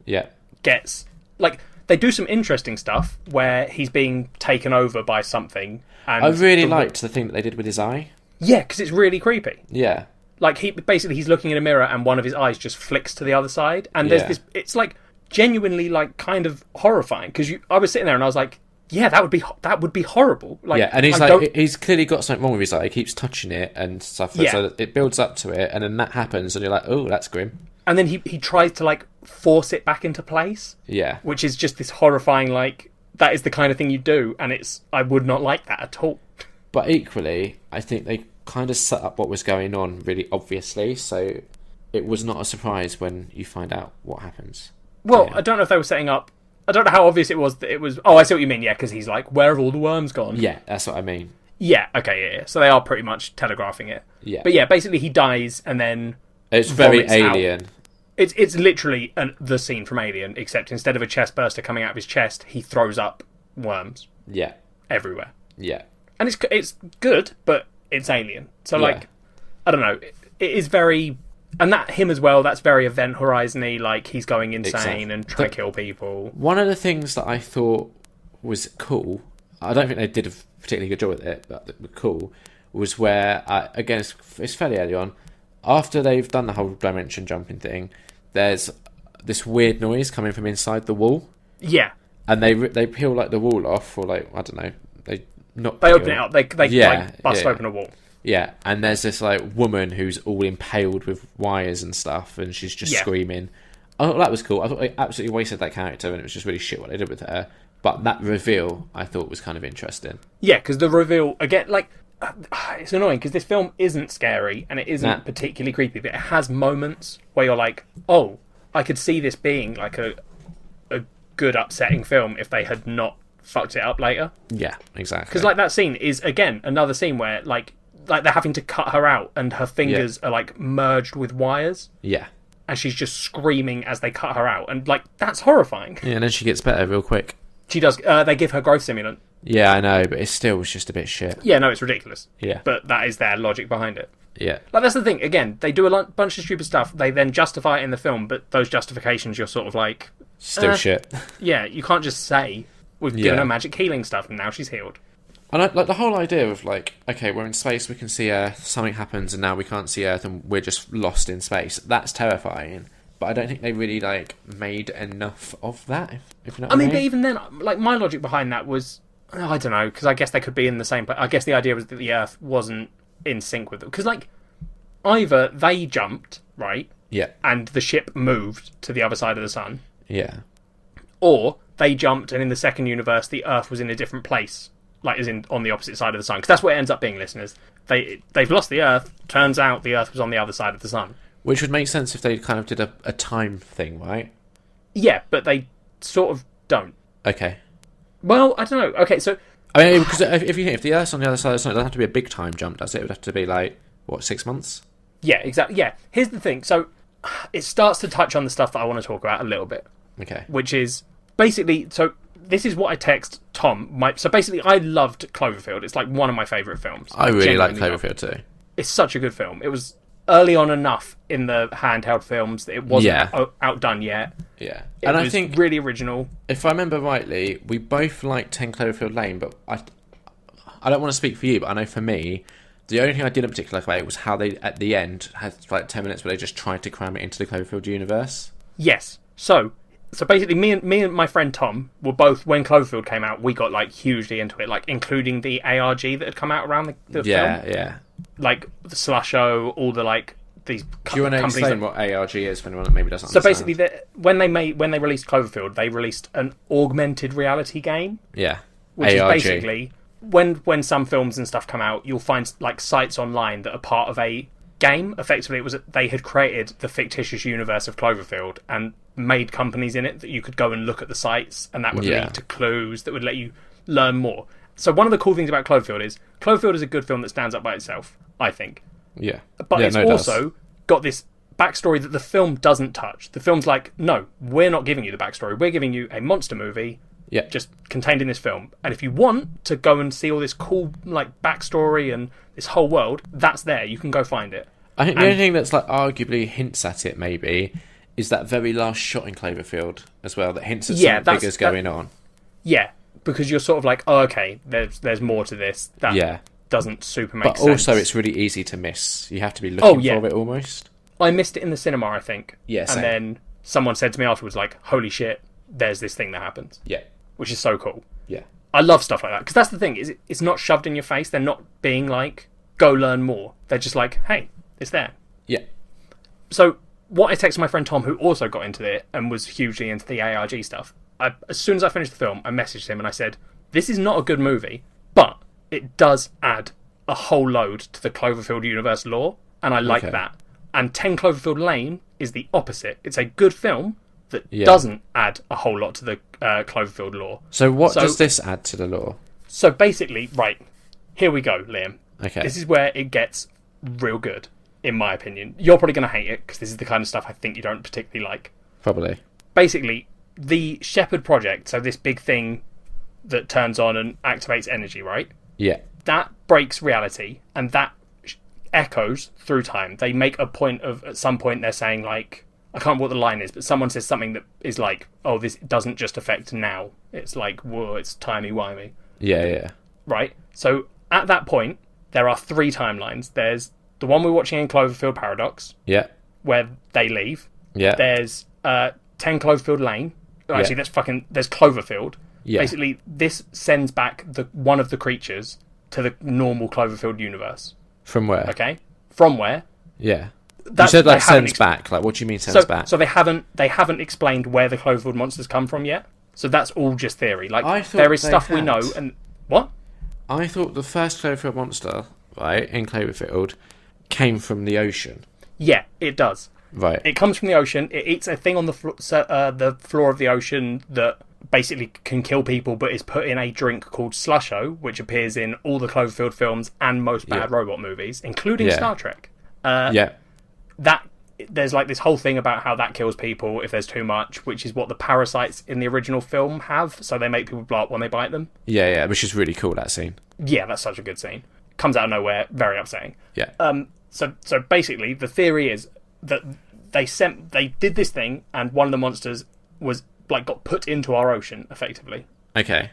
A: gets, like, they do some interesting stuff where he's being taken over by something. And
B: I really liked the thing that they did with his eye.
A: Yeah, because it's really creepy.
B: Yeah.
A: Like, he's looking in a mirror and one of his eyes just flicks to the other side. And there's this, it's like genuinely like kind of horrifying, because I was sitting there and I was like, yeah, that would be horrible. Like,
B: yeah, and he's clearly got something wrong with his eye. He keeps touching it and stuff.
A: Yeah.
B: So it builds up to it, and then that happens, and you're like, oh, that's grim.
A: And then he tries to, like, force it back into place.
B: Yeah.
A: Which is just this horrifying, like, that is the kind of thing you do, and I would not like that at all.
B: But equally, I think they kind of set up what was going on really obviously, so it was not a surprise when you find out what happens.
A: Well,
B: Yeah.
A: I don't know if they were setting up... I don't know how obvious it was that it was... Oh, I see what you mean, yeah, because he's like, where have all the worms gone?
B: Yeah, that's what I mean.
A: Yeah, okay, yeah. So they are pretty much telegraphing it.
B: Yeah.
A: But yeah, basically he dies, and then...
B: It's very
A: vomits out.
B: Alien.
A: It's literally the scene from Alien, except instead of a chest burster coming out of his chest, he throws up worms
B: Yeah.
A: everywhere.
B: Yeah.
A: And it's good, but it's Alien. So, like, I don't know. It is very... And that him as well, that's very Event Horizon-y, like, he's going insane
B: Exactly.
A: and trying to kill people.
B: One of the things that I thought was cool, I don't think they did a particularly good job with it, but it was cool, was where, again, it's fairly early on, after they've done the whole dimension jumping thing, there's this weird noise coming from inside the wall,
A: Yeah.
B: and they peel, like, the wall off, or, like, I don't know, they
A: Open it up. They
B: Yeah,
A: like, bust
B: yeah.
A: open a wall.
B: Yeah, and there's this like woman who's all impaled with wires and stuff, and she's just
A: Yeah.
B: screaming. I thought that was cool. I thought they absolutely wasted that character, and it was just really shit what they did with her. But that reveal, I thought, was kind of interesting.
A: Yeah, because the reveal, again, like, it's annoying because this film isn't scary and it isn't particularly creepy, but it has moments where you're like, oh, I could see this being like a good upsetting film if they had not fucked it up later.
B: Yeah, exactly.
A: Because like that scene is, again, another scene where like they're having to cut her out and her fingers are like merged with wires.
B: Yeah.
A: And she's just screaming as they cut her out. And like, that's horrifying.
B: Yeah, and then she gets better real quick.
A: She does, they give her growth stimulant.
B: Yeah, I know, but it still was just a bit shit.
A: Yeah, no, it's ridiculous.
B: Yeah.
A: But that is their logic behind it.
B: Yeah.
A: Like, that's the thing. Again, they do a bunch of stupid stuff. They then justify it in the film, but those justifications, you're sort of like...
B: Still shit.
A: Yeah, you can't just say, we've given her magic healing stuff and now she's healed.
B: And like the whole idea of like, okay, we're in space, we can see Earth, something happens, and now we can't see Earth, and we're just lost in space. That's terrifying. But I don't think they really like made enough of that. If you know what I mean.
A: But even then, like my logic behind that was, I don't know, because I guess they could be in the same place. I guess the idea was that the Earth wasn't in sync with them. Because like, either they jumped, right?
B: Yeah.
A: And the ship moved to the other side of the sun.
B: Yeah.
A: Or they jumped, and in the second universe, the Earth was in a different place, like as in on the opposite side of the sun. Because that's what it ends up being, listeners. They've lost the Earth. Turns out the Earth was on the other side of the sun.
B: Which would make sense if they kind of did a time thing, right?
A: Yeah, but they sort of don't.
B: Okay.
A: Well, I don't know. Okay, so
B: I mean, because if the Earth's on the other side of the sun, it doesn't have to be a big time jump, does it? It would have to be like, what, 6 months?
A: yeah, exactly. Yeah, here's the thing. So it starts to touch on the stuff that I want to talk about a little bit.
B: Okay.
A: Which is basically, so this is what I text Tom. So basically, I loved Cloverfield. It's like one of my favourite films.
B: I really like
A: genuinely love it.
B: Cloverfield too.
A: It's such a good film. It was early on enough in the handheld films that it wasn't outdone yet.
B: Yeah.
A: It
B: And
A: was
B: I think,
A: really original.
B: if I remember rightly, we both liked 10 Cloverfield Lane, but I don't want to speak for you, but I know for me, the only thing I didn't particularly like about it was how they, at the end, had like 10 minutes where they just tried to cram it into the Cloverfield universe.
A: Yes. So basically, me and my friend Tom were both, when Cloverfield came out, we got like hugely into it, like including the ARG that had come out around the film.
B: Yeah.
A: Like the Slusho, all the like these
B: Do you want to
A: companies
B: explain
A: that...
B: what ARG is for anyone that maybe doesn't
A: So
B: understand?
A: basically, when they released Cloverfield, they released an augmented reality game.
B: Yeah.
A: Which
B: ARG.
A: is basically when some films and stuff come out, you'll find like sites online that are part of a game. Effectively, it was they had created the fictitious universe of Cloverfield and made companies in it that you could go and look at the sites, and that would lead to clues that would let you learn more. So one of the cool things about Cloverfield is a good film that stands up by itself, I think.
B: Yeah.
A: But
B: yeah,
A: it's
B: it
A: also
B: does.
A: got this backstory that the film doesn't touch. The film's like, no, we're not giving you the backstory. We're giving you a monster movie just contained in this film. And if you want to go and see all this cool like backstory and this whole world, that's there. You can go find it.
B: I think the only thing that's like arguably hints at it maybe is that very last shot in Cloverfield as well that hints at something bigger's going on.
A: Yeah, because you're sort of like, oh, okay, there's more to this. That doesn't super make sense.
B: But also it's really easy to miss. You have to be looking for it almost.
A: I missed it in the cinema, I think.
B: Yeah, same.
A: And then someone said to me afterwards, like, holy shit, there's this thing that happens.
B: Yeah.
A: Which is so cool.
B: Yeah.
A: I love stuff like that. Because that's the thing, is it's not shoved in your face. They're not being like, go learn more. They're just like, hey, it's there.
B: Yeah.
A: So what I texted my friend Tom, who also got into it and was hugely into the ARG stuff, as soon as I finished the film, I messaged him and I said, this is not a good movie, but it does add a whole load to the Cloverfield universe lore, and I like that. And 10 Cloverfield Lane is the opposite. It's a good film that doesn't add a whole lot to the Cloverfield lore.
B: So what does this add to the lore?
A: So basically, right, here we go, Liam.
B: Okay.
A: This is where it gets real good, in my opinion. You're probably going to hate it, because this is the kind of stuff I think you don't particularly like.
B: Probably.
A: Basically, the Shepherd Project, so this big thing that turns on and activates energy, right?
B: Yeah.
A: That breaks reality, and that echoes through time. They make a point of, at some point, they're saying, like, I can't remember what the line is, but someone says something that is like, oh, this doesn't just affect now. It's like, whoa, it's timey-wimey.
B: Yeah.
A: Right? So, at that point, there are 3 timelines. There's the one we're watching in Cloverfield Paradox, where they leave.
B: Yeah.
A: There's 10 Cloverfield Lane. Actually, there's Cloverfield.
B: Yeah.
A: Basically, this sends back one of the creatures to the normal Cloverfield universe.
B: From where?
A: Okay? From where?
B: Yeah. You said, like, sends back. Like, what do you mean sends back?
A: So they haven't explained where the Cloverfield monsters come from yet. So that's all just theory. Like, there is stuff we know, and... What?
B: I thought the first Cloverfield monster, right, in Cloverfield, came from the ocean.
A: Yeah, it does.
B: Right.
A: It comes from the ocean. It eats a thing on the floor of the ocean that basically can kill people, but is put in a drink called Slusho, which appears in all the Cloverfield films and most Bad Robot movies, including Star Trek. That there's like this whole thing about how that kills people if there's too much, which is what the parasites in the original film have. So they make people blow up when they bite them. Yeah,
B: which is really cool, that scene.
A: Yeah, that's such a good scene. Comes out of nowhere, very upsetting.
B: Yeah.
A: So basically, the theory is that they did this thing, and one of the monsters was like got put into our ocean, effectively.
B: Okay.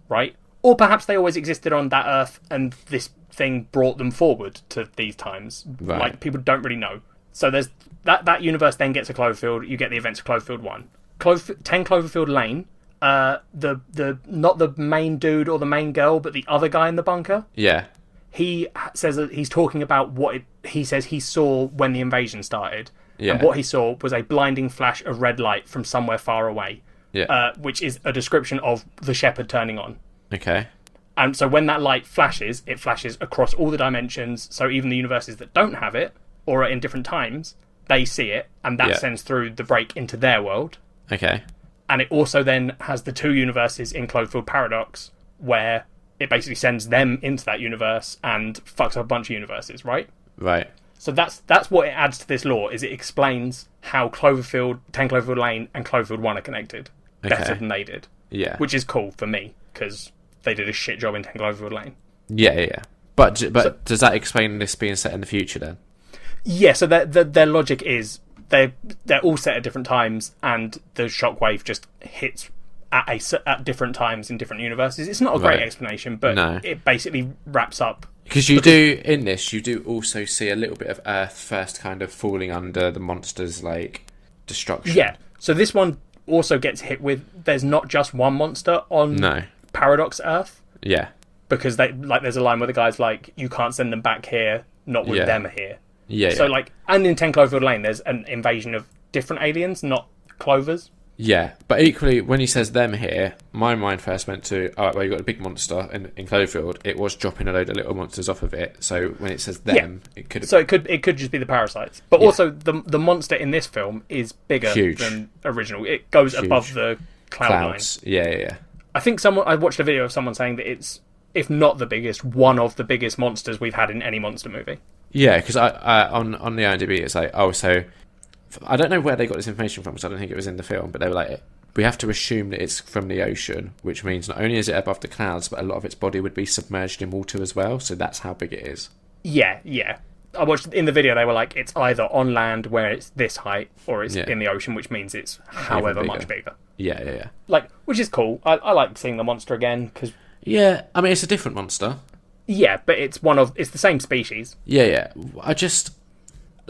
A: Right? Or perhaps they always existed on that Earth, and this thing brought them forward to these times.
B: Right.
A: Like, people don't really know. So there's that universe then gets a Cloverfield. You get the events of Cloverfield 1. 10 Cloverfield Lane. The not the main dude or the main girl, but the other guy in the bunker.
B: Yeah.
A: He says that he's talking about he says he saw when the invasion started.
B: Yeah.
A: And what he saw was a blinding flash of red light from somewhere far away.
B: Yeah.
A: Which is a description of the Shepherd turning on.
B: Okay.
A: And so when that light flashes, it flashes across all the dimensions. So even the universes that don't have it, or are in different times, they see it, and that sends through the break into their world.
B: Okay.
A: And it also then has the 2 universes in Cloverfield Paradox, where it basically sends them into that universe and fucks up a bunch of universes, right?
B: Right.
A: So that's what it adds to this lore, is it explains how 10 Cloverfield Lane and Cloverfield 1 are connected better than they did.
B: Yeah.
A: Which is cool for me, because they did a shit job in 10 Cloverfield Lane.
B: Yeah. But does that explain this being set in the future then?
A: Yeah, so their logic is they're all set at different times, and the shockwave just hits at different times in different universes. It's not a great explanation, but it basically wraps up.
B: Because you do also see a little bit of Earth first kind of falling under the monster's, like, destruction.
A: Yeah, so this one also gets hit with, there's not just one monster on Paradox Earth.
B: Yeah.
A: Because there's a line where the guy's like, you can't send them back here, not with them here.
B: Yeah.
A: So, and in 10 Cloverfield Lane, there's an invasion of different aliens, not clovers.
B: Yeah, but equally, when he says them here, my mind first went to, you've got a big monster in Cloverfield. It was dropping a load of little monsters off of it. So when it says them, it could...
A: So it could just be the parasites. But also, the monster in this film is bigger than original. It goes above the clouds
B: line. Yeah.
A: I think I watched a video of someone saying that it's, if not the biggest, one of the biggest monsters we've had in any monster movie.
B: Yeah, because on the IMDb, it's like, so... I don't know where they got this information from, because I don't think it was in the film, but they were like, we have to assume that it's from the ocean, which means not only is it above the clouds, but a lot of its body would be submerged in water as well, so that's how big it is. Yeah.
A: I watched in the video, they were like, it's either on land where it's this height, or it's in the ocean, which means it's however much bigger.
B: Yeah.
A: Which is cool. I like seeing the monster again, because...
B: Yeah, I mean, it's a different monster.
A: Yeah, but it's the same species.
B: Yeah. I just...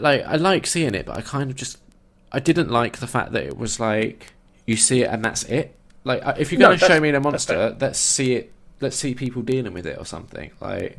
B: I like seeing it, but I didn't like the fact that it was like, you see it and that's it. Like, if you're going to show me the monster, let's see it. Let's see people dealing with it or something. Like,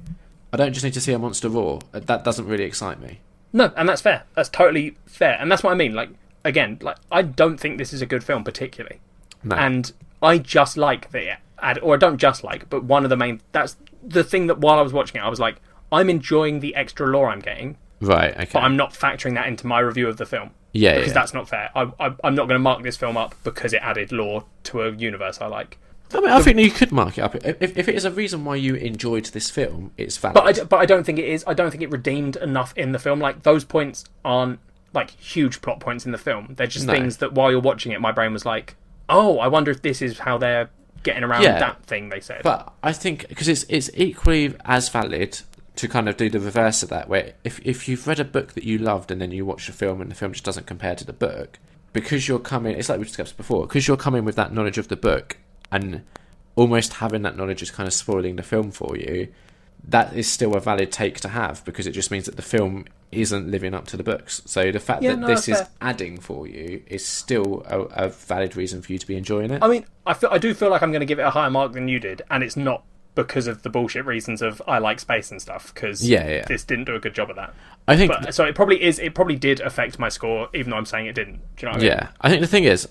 B: I don't just need to see a monster raw. That doesn't really excite me.
A: No, and that's fair. That's totally fair. And that's what I mean. Like, again, I don't think this is a good film particularly.
B: No.
A: And I just like the or I don't just like, but one of the main... That's the thing that while I was watching it, I was like, I'm enjoying the extra lore I'm getting.
B: Right, okay.
A: But I'm not factoring that into my review of the film.
B: Yeah,
A: because that's not fair. I'm not going to mark this film up because it added lore to a universe I like.
B: I mean, I think you could mark it up. If it is a reason why you enjoyed this film, it's valid.
A: But I don't think it is. I don't think it redeemed enough in the film. Like, those points aren't, like, huge plot points in the film. They're just things that while you're watching it, my brain was like, oh, I wonder if this is how they're getting around that thing they said.
B: But I think, because it's equally as valid to kind of do the reverse of that, where if you've read a book that you loved and then you watch the film and the film just doesn't compare to the book, because you're coming, it's like we discussed before, because you're coming with that knowledge of the book and almost having that knowledge is kind of spoiling the film for you, that is still a valid take to have, because it just means that the film isn't living up to the books. So the fact that this is adding for you is still a valid reason for you to be enjoying it.
A: I mean, I do feel like I'm going to give it a higher mark than you did, and it's not because of the bullshit reasons of I like space and stuff, because this didn't do a good job of that.
B: I think,
A: so it probably did affect my score, even though I'm saying it didn't. Do you know what I mean?
B: Yeah, I think the thing is,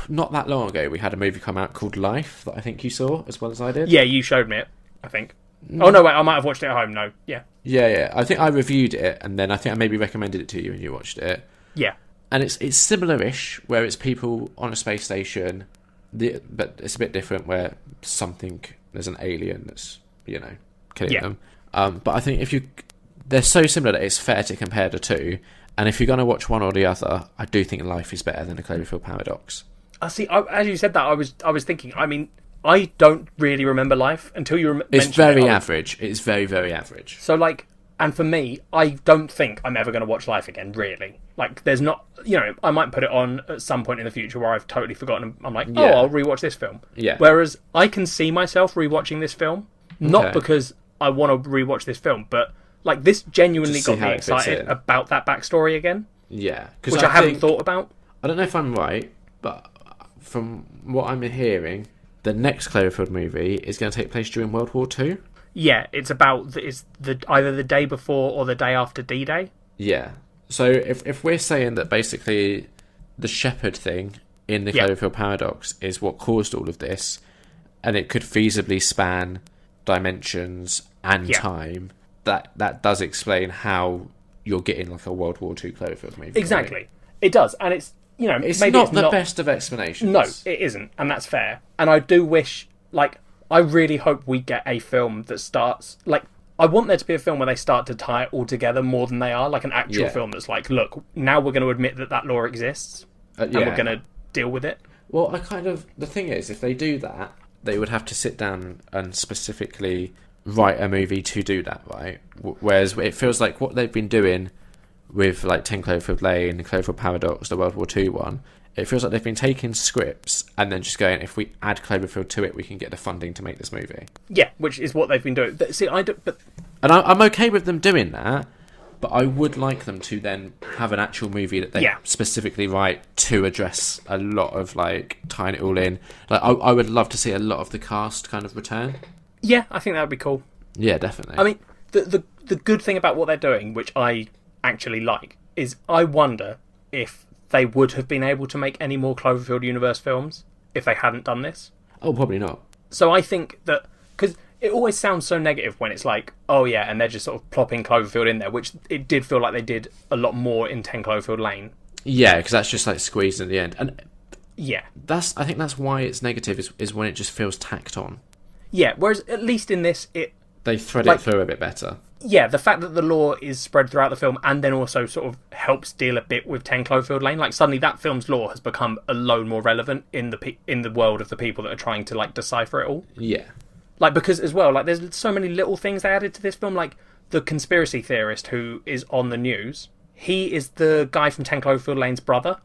B: not that long ago we had a movie come out called Life that I think you saw as well as I did.
A: Yeah, you showed me it, I think. Oh no, wait, I might have watched it at home. No, yeah.
B: I think I reviewed it, and then I think I maybe recommended it to you and you watched it.
A: Yeah.
B: And it's similar-ish, where it's people on a space station, but it's a bit different, where there's an alien that's, killing them. But I think they're so similar that it's fair to compare the two. And if you're going to watch one or the other, I do think Life is better than the Cloverfield Paradox.
A: See, as you said that, I was thinking, I mean, I don't really remember Life until you mentioned it.
B: It's very average. It's very, very average.
A: So, like, and for me, I don't think I'm ever going to watch Life again, really. Like, there's not, I might put it on at some point in the future where I've totally forgotten. I'm like, I'll rewatch this film.
B: Yeah.
A: Whereas I can see myself rewatching this film, not because I want to rewatch this film, but, like, this genuinely got me excited about that backstory again.
B: Yeah.
A: Which I haven't thought about.
B: I don't know if I'm right, but from what I'm hearing, the next Cloverfield movie is going to take place during World War II.
A: Yeah, it's either the day before or the day after D-Day.
B: Yeah. So if we're saying that basically the shepherd thing in the Cloverfield Paradox is what caused all of this, and it could feasibly span dimensions and time, that does explain how you're getting like a World War II Cloverfield movie.
A: Exactly. Right? It does, and it's
B: it's
A: maybe
B: not the best of explanations.
A: No, it isn't, and that's fair. And I do wish, like, I really hope we get a film that starts, like, I want there to be a film where they start to tie it all together more than they are, like an actual film that's like, look, now we're going to admit that lore exists, and we're going to deal with it.
B: Well, the thing is, if they do that, they would have to sit down and specifically write a movie to do that, right? Whereas it feels like what they've been doing with like 10 Cloverfield Lane, Cloverfield Paradox, the World War II one, it feels like they've been taking scripts and then just going, if we add Cloverfield to it, we can get the funding to make this movie.
A: Yeah, which is what they've been doing. See,
B: and I'm okay with them doing that, but I would like them to then have an actual movie that they specifically write to address a lot of, like, tying it all in. Like, I would love to see a lot of the cast kind of return.
A: Yeah, I think that would be cool.
B: Yeah, definitely.
A: I mean, the good thing about what they're doing, which I actually like, is I wonder if they would have been able to make any more Cloverfield universe films if they hadn't done this.
B: Oh, probably not.
A: So I think that, because it always sounds so negative when it's like, oh yeah, and they're just sort of plopping Cloverfield in there, which it did feel like they did a lot more in 10 Cloverfield Lane.
B: Yeah, because that's just like squeezed at the end. And
A: yeah,
B: I think that's why it's negative, is when it just feels tacked on.
A: Yeah, whereas at least in this,
B: they thread it through a bit better. Yeah,
A: the fact that the lore is spread throughout the film and then also sort of helps deal a bit with 10 Cloverfield Lane. Like, suddenly that film's lore has become a load more relevant in the world of the people that are trying to, like, decipher it all.
B: Yeah.
A: Like, because as well, like, there's so many little things they added to this film. Like, the conspiracy theorist who is on the news, he is the guy from 10 Cloverfield Lane's brother.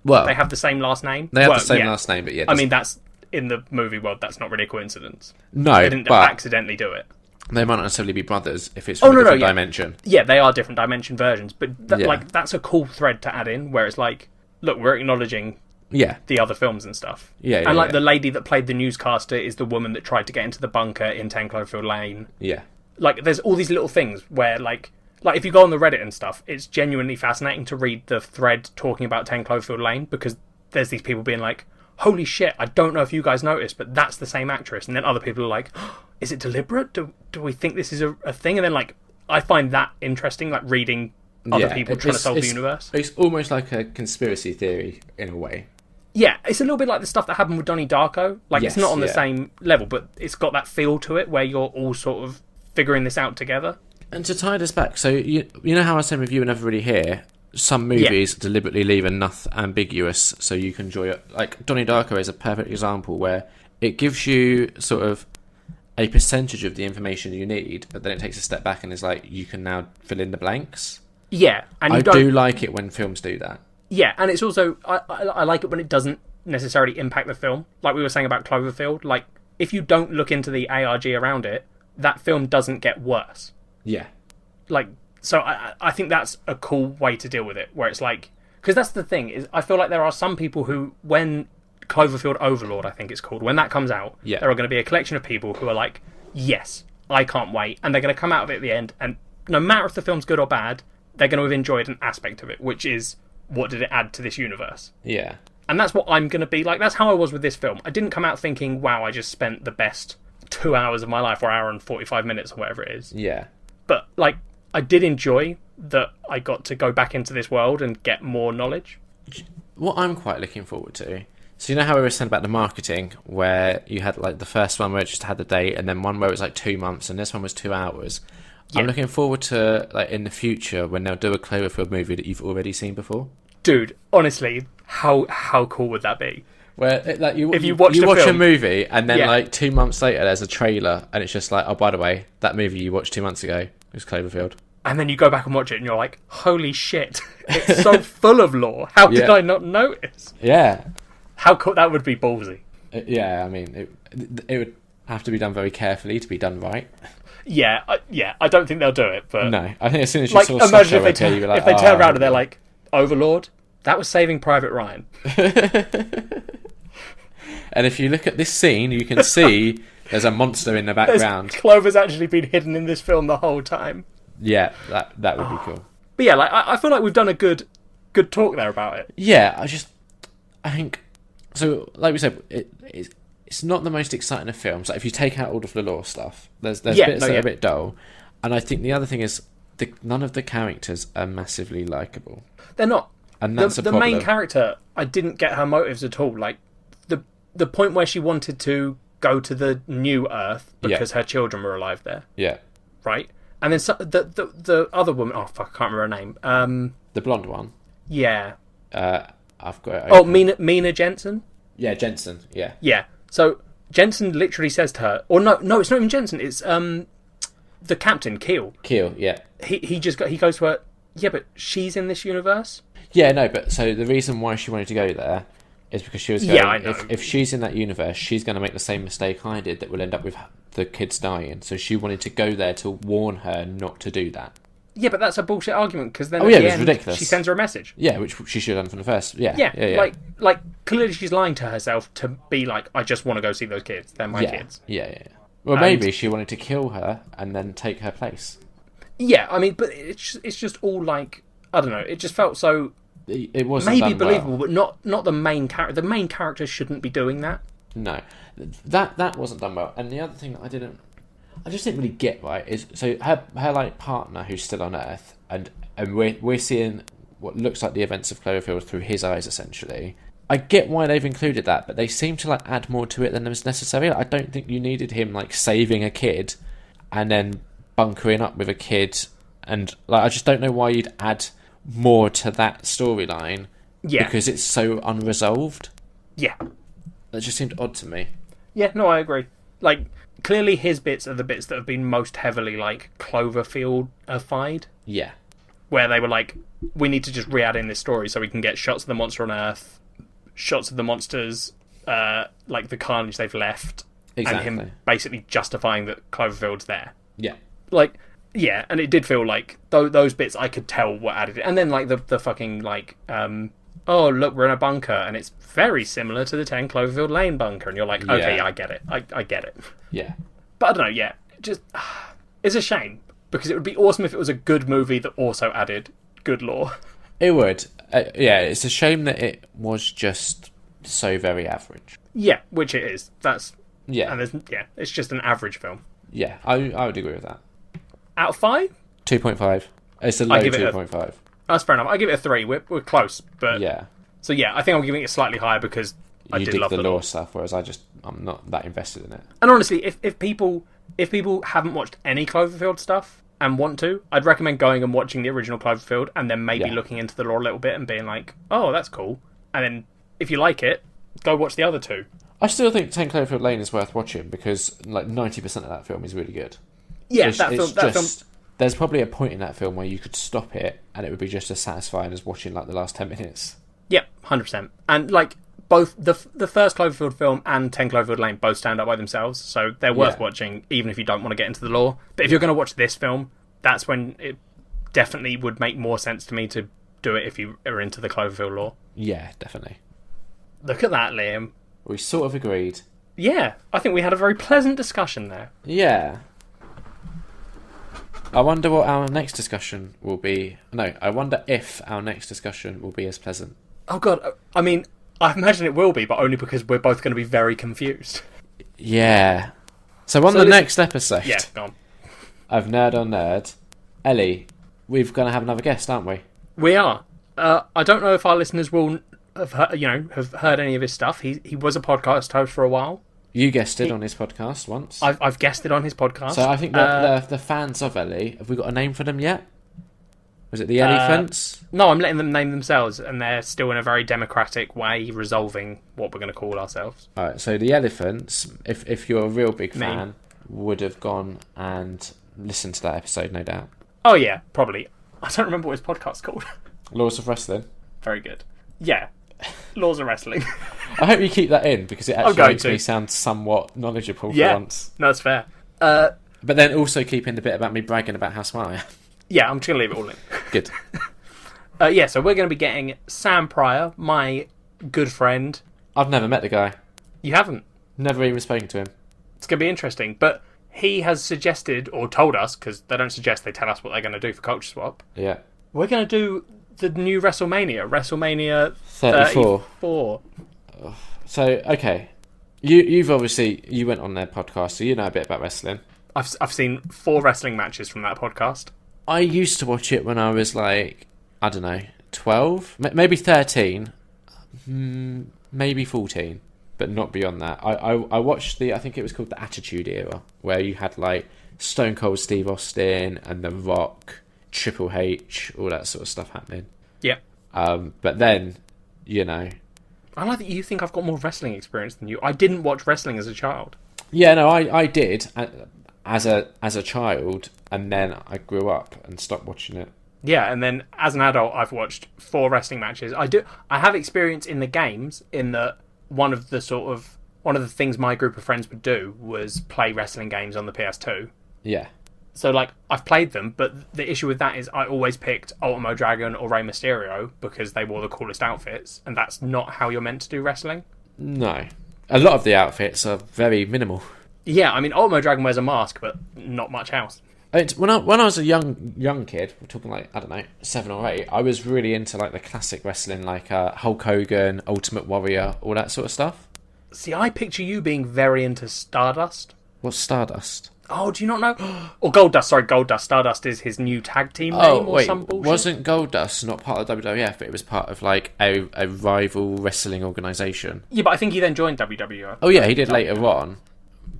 B: Well,
A: they have the same last name.
B: They have the same last name, but yeah.
A: I mean, that's, in the movie world, that's not really a coincidence.
B: No,
A: they didn't accidentally do it.
B: They might not necessarily be brothers if it's from a different dimension.
A: Yeah, they are different dimension versions, but like, that's a cool thread to add in, where it's like, look, we're acknowledging the other films and stuff.
B: Yeah,
A: and like the lady that played the newscaster is the woman that tried to get into the bunker in 10 Cloverfield Lane.
B: Yeah.
A: Like, there's all these little things where, like if you go on the Reddit and stuff, it's genuinely fascinating to read the thread talking about 10 Cloverfield Lane, because there's these people being like, holy shit, I don't know if you guys noticed, but that's the same actress. And then other people are like, oh, is it deliberate? Do we think this is a thing? And then, like, I find that interesting, like, reading other people trying to solve the universe.
B: It's almost like a conspiracy theory, in a way.
A: Yeah, it's a little bit like the stuff that happened with Donnie Darko. Like, it's not on the same level, but it's got that feel to it where you're all sort of figuring this out together. And
B: to tie this back, so you know how I was saying with You Were Never Really Here, some movies deliberately leave enough ambiguous so you can enjoy it. Like, Donnie Darko is a perfect example where it gives you sort of a percentage of the information you need, but then it takes a step back and is like, you can now fill in the blanks.
A: Yeah. And
B: I do like it when films do that.
A: Yeah, and it's also, I like it when it doesn't necessarily impact the film. Like we were saying about Cloverfield, like, if you don't look into the ARG around it, that film doesn't get worse.
B: Yeah.
A: Like, so I think that's a cool way to deal with it, where it's like... Because that's the thing, is I feel like there are some people who, when Cloverfield Overlord, I think it's called, when that comes out, there are going to be a collection of people who are like, yes, I can't wait. And they're going to come out of it at the end, and no matter if the film's good or bad, they're going to have enjoyed an aspect of it, which is, what did it add to this universe?
B: Yeah.
A: And that's what I'm going to be like. That's how I was with this film. I didn't come out thinking, wow, I just spent the best 2 hours of my life, or hour and 45 minutes, or whatever it is.
B: Yeah.
A: But, like, I did enjoy that I got to go back into this world and get more knowledge.
B: What I'm quite looking forward to... So you know how we were saying about the marketing, where you had, like, the first one where it just had the date, and then one where it was, like, 2 months, and this one was 2 hours. Yeah. I'm looking forward to, like, in the future, when they'll do a Cloverfield movie that you've already seen before.
A: Dude, honestly, how cool would that be?
B: Where, like,
A: if you watch
B: a movie, and then, like, 2 months later, there's a trailer, and it's just like, oh, by the way, that movie you watched 2 months ago was Cloverfield.
A: And then you go back and watch it, and you're like, holy shit, it's so full of lore. How did I not notice?
B: Yeah.
A: How cool, that would be ballsy.
B: Yeah, I mean, it would have to be done very carefully to be done right.
A: Yeah, I don't think they'll do it, but...
B: No, I think as soon as you
A: like,
B: saw
A: imagine if
B: Sasha, you were like,
A: if they turn around and they're like, Overlord, that was Saving Private Ryan.
B: And if you look at this scene, you can see there's a monster in the background.
A: Clover's actually been hidden in this film the whole time.
B: Yeah, that would be cool.
A: But yeah, like I feel like we've done a good talk there about it.
B: Yeah, I think so. Like we said, it's not the most exciting of films. Like if you take out all of the lore stuff, there's bits that are a bit dull. And I think the other thing is none of the characters are massively likable.
A: They're not.
B: And that's
A: the main character, I didn't get her motives at all. Like the point where she wanted to go to the new Earth because her children were alive there. Yeah. Right? And then the other woman, oh fuck, I can't remember her name.
B: The blonde one.
A: Yeah.
B: I've got it.
A: Oh, Mina Jensen?
B: Yeah, Jensen, yeah.
A: Yeah. So Jensen literally says to her, or no, it's not even Jensen, it's the captain, Keel.
B: Keel, yeah.
A: He goes to her, yeah, but she's in this universe?
B: Yeah, no, but so the reason why she wanted to go there is because she was going, I know. If she's in that universe, she's going to make the same mistake I did that will end up with the kids dying. So she wanted to go there to warn her not to do that. Yeah,
A: but that's a bullshit argument, because then
B: at the end, ridiculous.
A: She sends her a message.
B: Yeah, which she should have done from the first. Yeah.
A: Like clearly she's lying to herself to be like, I just want to go see those kids. They're my kids.
B: Yeah. Well, maybe she wanted to kill her and then take her place.
A: Yeah, I mean, but it's just all like, I don't know. It just felt so.
B: It wasn't
A: maybe
B: done
A: believable,
B: well.
A: but not the main character. The main character shouldn't be doing that.
B: No, that wasn't done well. And the other thing that I just didn't really get right is so her like partner who's still on Earth, and we're seeing what looks like the events of Cloverfield through his eyes essentially. I get why they've included that, but they seem to like add more to it than was necessary. I don't think you needed him like saving a kid and then bunkering up with a kid, and like I just don't know why you'd add more to that storyline. Yeah, because it's so unresolved. Yeah, that just seemed odd to me.
A: Yeah, no, I agree. Like clearly his bits are the bits that have been most heavily like Cloverfield-ified.
B: Yeah,
A: where they were like, we need to just re-add in this story so we can get shots of the monster on Earth, shots of the monsters, like the carnage they've left, and him basically justifying that Cloverfield's there.
B: Yeah.
A: Like, yeah, and it did feel like those bits I could tell were added. And then like the fucking like, oh look, we're in a bunker and it's very similar to the 10 Cloverfield Lane bunker, and you're like, okay, I get it. I get it.
B: Yeah.
A: But I don't know, yeah. Just it's a shame, because it would be awesome if it was a good movie that also added good lore.
B: It would. Yeah, it's a shame that it was just so very average.
A: Yeah, which it is. That's
B: Yeah,
A: and it's just an average film.
B: yeah, I would agree with that.
A: Out of 5,
B: 2.5. It's a low
A: give it
B: 2.5.
A: that's fair enough. I give it a 3. We're close, but
B: Yeah.
A: so yeah, I think I'm giving it slightly higher because I
B: You
A: did
B: dig
A: love
B: the
A: the
B: lore stuff, whereas I'm not that invested in it.
A: And honestly, if people haven't watched any Cloverfield stuff and want to, I'd recommend going and watching the original Cloverfield and then maybe looking into the lore a little bit and being like, oh, that's cool. And then if you like it, go watch the other 2.
B: I still think 10 Cloverfield Lane is worth watching because like 90% of that film is really good.
A: Yeah,
B: It's
A: film.
B: There's probably a point in that film where you could stop it and it would be just as satisfying as watching like the last 10 minutes.
A: Yep, 100%. And like both the first Cloverfield film and 10 Cloverfield Lane both stand up by themselves, so they're worth watching even if you don't want to get into the lore. But if you're going to watch this film, that's when it definitely would make more sense to me to do it if you are into the Cloverfield lore.
B: Yeah, definitely.
A: Look at that, Liam.
B: We sort of agreed.
A: Yeah, I think we had a very pleasant discussion there.
B: Yeah. I wonder what our next discussion will be. No, I wonder if our next discussion will be as pleasant.
A: Oh god, I mean, I imagine it will be, but only because we're both going to be very confused.
B: Yeah. So on the next episode
A: go on.
B: of Nerd on Nerd, Ellie, we're going to have another guest, aren't we?
A: We are. I don't know if our listeners will have heard any of his stuff. He was a podcast host for a while.
B: You guested on his podcast once.
A: I've guested on his podcast.
B: So I think the fans of Ellie, have we got a name for them yet? Was it the Elephants?
A: No, I'm letting them name themselves, and they're still in a very democratic way resolving what we're going to call ourselves.
B: Alright, so the Elephants, if you're a real big fan, would have gone and listened to that episode, no doubt.
A: Oh yeah, probably. I don't remember what his podcast's called.
B: Laws of Wrestling.
A: Very good. Yeah. Laws of Wrestling.
B: I hope you keep that in, because it actually makes me sound somewhat knowledgeable for once.
A: No, that's fair.
B: But then also keep in the bit about me bragging about how smart I am.
A: Yeah, I'm just going to leave it all in.
B: Good.
A: So we're going to be getting Sam Pryor, my good friend.
B: I've never met the guy.
A: You haven't?
B: Never even spoken to him.
A: It's going to be interesting. But he has suggested, or told us, because they don't suggest, they tell us what they're going to do for Culture Swap.
B: Yeah.
A: We're going to do the new WrestleMania
B: 34. So, okay. You've obviously, you went on their podcast, so you know a bit about wrestling.
A: I've seen 4 wrestling matches from that podcast.
B: I used to watch it when I was like, I don't know, 12? Maybe 13. Maybe 14. But not beyond that. I watched I think it was called the Attitude Era, where you had like Stone Cold Steve Austin and The Rock, Triple H, all that sort of stuff happening.
A: Yeah.
B: But then, you know...
A: I like that you think I've got more wrestling experience than you. I didn't watch wrestling as a child.
B: Yeah, no, I did as a child, and then I grew up and stopped watching it.
A: Yeah, and then as an adult, I've watched 4 wrestling matches. I have experience in the games in that one of the things my group of friends would do was play wrestling games on the PS2.
B: Yeah.
A: So, like, I've played them, but the issue with that is I always picked Ultimo Dragon or Rey Mysterio because they wore the coolest outfits, and that's not how you're meant to do wrestling.
B: No. A lot of the outfits are very minimal.
A: Yeah, I mean, Ultimo Dragon wears a mask, but not much else.
B: When I was a young kid, we're talking like, I don't know, 7 or 8, I was really into like the classic wrestling, like Hulk Hogan, Ultimate Warrior, all that sort of stuff.
A: See, I picture you being very into Stardust.
B: What's Stardust?
A: Oh, do you not know? Or Goldust, sorry, Goldust. Stardust is his new tag team name or some bullshit.
B: Wasn't Goldust not part of WWF, but it was part of like a rival wrestling organisation?
A: Yeah, but I think he then joined WWF.
B: Oh yeah, he did later on,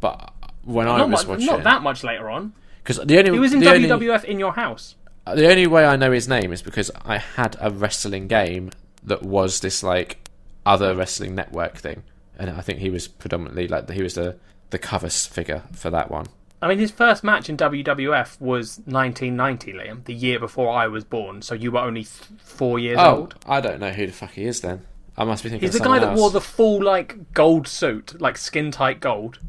B: but when I was watching...
A: Not that much later on.
B: Because
A: he was in WWF in your house.
B: The only way I know his name is because I had a wrestling game that was this like other wrestling network thing, and I think he was predominantly like he was the cover figure for that one.
A: I mean, his first match in WWF was 1990, Liam, the year before I was born. So you were only 4 years old.
B: I don't know who the fuck he is then. I must be thinking.
A: He's the guy that wore the full like gold suit, like skin tight gold.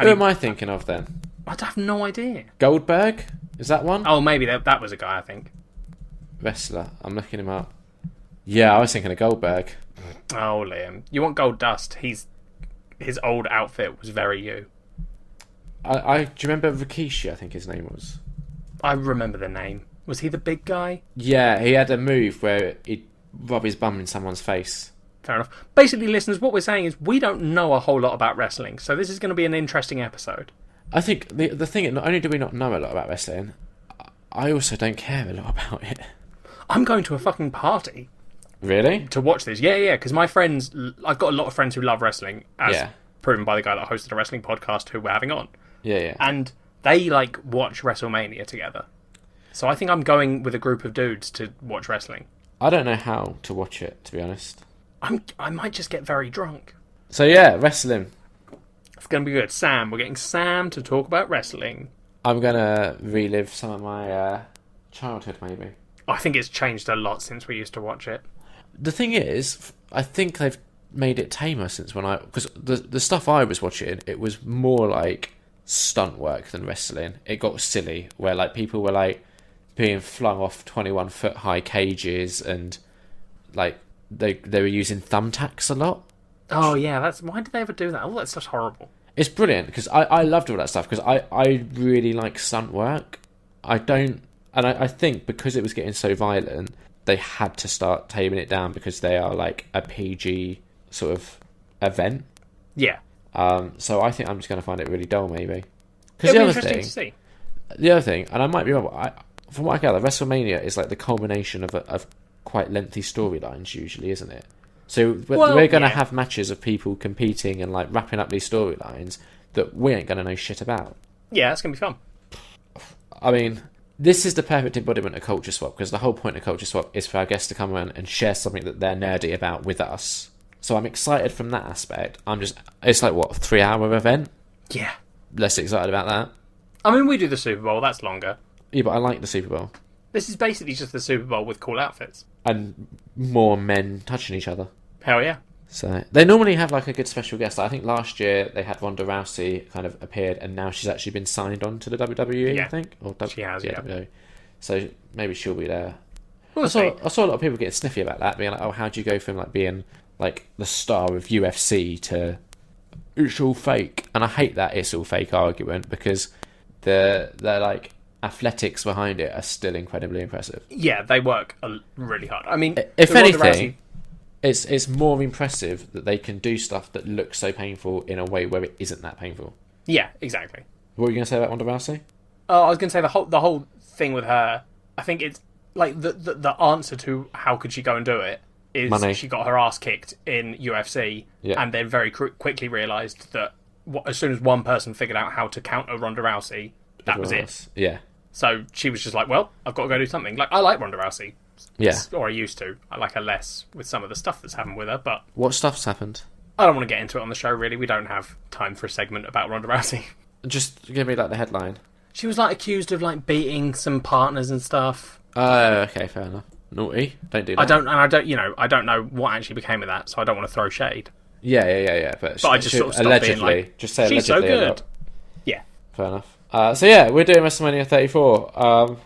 B: Who am I thinking of then?
A: I have no idea.
B: Goldberg? Is that one?
A: Oh, maybe that was a guy, I think.
B: Wrestler. I'm looking him up. Yeah, I was thinking of Goldberg.
A: Oh, Liam. You want Gold Dust. His old outfit was very you.
B: Do you remember Rikishi, I think his name was?
A: I remember the name. Was he the big guy?
B: Yeah, he had a move where he'd rub his bum in someone's face.
A: Fair enough. Basically, listeners, what we're saying is we don't know a whole lot about wrestling, so this is going to be an interesting episode.
B: I think the thing, not only do we not know a lot about wrestling, I also don't care a lot about it.
A: I'm going to a fucking party.
B: Really?
A: To watch this. Yeah, because my friends... I've got a lot of friends who love wrestling, as proven by the guy that hosted a wrestling podcast who we're having on.
B: Yeah.
A: And they, watch WrestleMania together. So I think I'm going with a group of dudes to watch wrestling.
B: I don't know how to watch it, to be honest.
A: I might just get very drunk.
B: So yeah, wrestling.
A: It's going to be good. Sam. We're getting Sam to talk about wrestling.
B: I'm going to relive some of my childhood, maybe.
A: I think it's changed a lot since we used to watch it.
B: The thing is, I think they've made it tamer since when because the stuff I was watching, it was more like stunt work than wrestling. It got silly, where people were being flung off 21-foot high cages, and they were using thumbtacks a lot.
A: Oh yeah, why did they ever do that? Oh, that's just horrible.
B: It's brilliant because I loved all that stuff because I really like stunt work. I think because it was getting so violent, they had to start taming it down because they are a PG sort of event.
A: Yeah.
B: So I think I'm just going to find it really dull, maybe.
A: It'll be interesting to see.
B: The other thing, and I might be wrong, from what I gather, WrestleMania is the culmination of quite lengthy storylines, usually, isn't it? So we're going to have matches of people competing and wrapping up these storylines that we ain't going to know shit about.
A: Yeah, it's going to be fun.
B: I mean, this is the perfect embodiment of Culture Swap, because the whole point of Culture Swap is for our guests to come around and share something that they're nerdy about with us. So I'm excited from that aspect. It's a 3-hour event?
A: Yeah.
B: Less excited about that.
A: I mean, we do the Super Bowl, that's longer.
B: Yeah, but I like the Super Bowl.
A: This is basically just the Super Bowl with cool outfits.
B: And more men touching each other.
A: Hell yeah.
B: So they normally have a good special guest. I think last year they had Ronda Rousey kind of appeared, and now she's actually been signed on to the WWE,
A: yeah.
B: I think.
A: She has, yeah.
B: WWE. So maybe she'll be there.
A: We'll
B: I saw a lot of people getting sniffy about that, being oh, how do you go from being the star of UFC to it's all fake? And I hate that it's all fake argument, because the athletics behind it are still incredibly impressive.
A: Yeah, they work really hard. I mean,
B: if anything, it's more impressive that they can do stuff that looks so painful in a way where it isn't that painful.
A: Yeah, exactly.
B: What were you going to say about Ronda Rousey?
A: Oh, I was going to say the whole thing with her. I think it's the answer to how could she go and do it is
B: money.
A: She got her ass kicked in UFC, and then very quickly realised that as soon as one person figured out how to counter Ronda Rousey, that was it.
B: Yeah.
A: So she was just well, I've got to go do something. I like Ronda Rousey.
B: Yeah.
A: Or I used to. I like her less with some of the stuff that's happened with her, but...
B: What stuff's happened?
A: I don't want to get into it on the show, really. We don't have time for a segment about Ronda Rousey.
B: Just give me the headline.
A: She was accused of beating some partners and stuff.
B: Oh, okay, fair enough. Naughty. Don't do that.
A: I don't know what actually became of that, so I don't want to throw shade.
B: Yeah. But
A: I just sort of stopped
B: allegedly.
A: being
B: just say
A: she's
B: allegedly.
A: so good. Yeah.
B: Fair enough. So yeah, we're doing WrestleMania 34.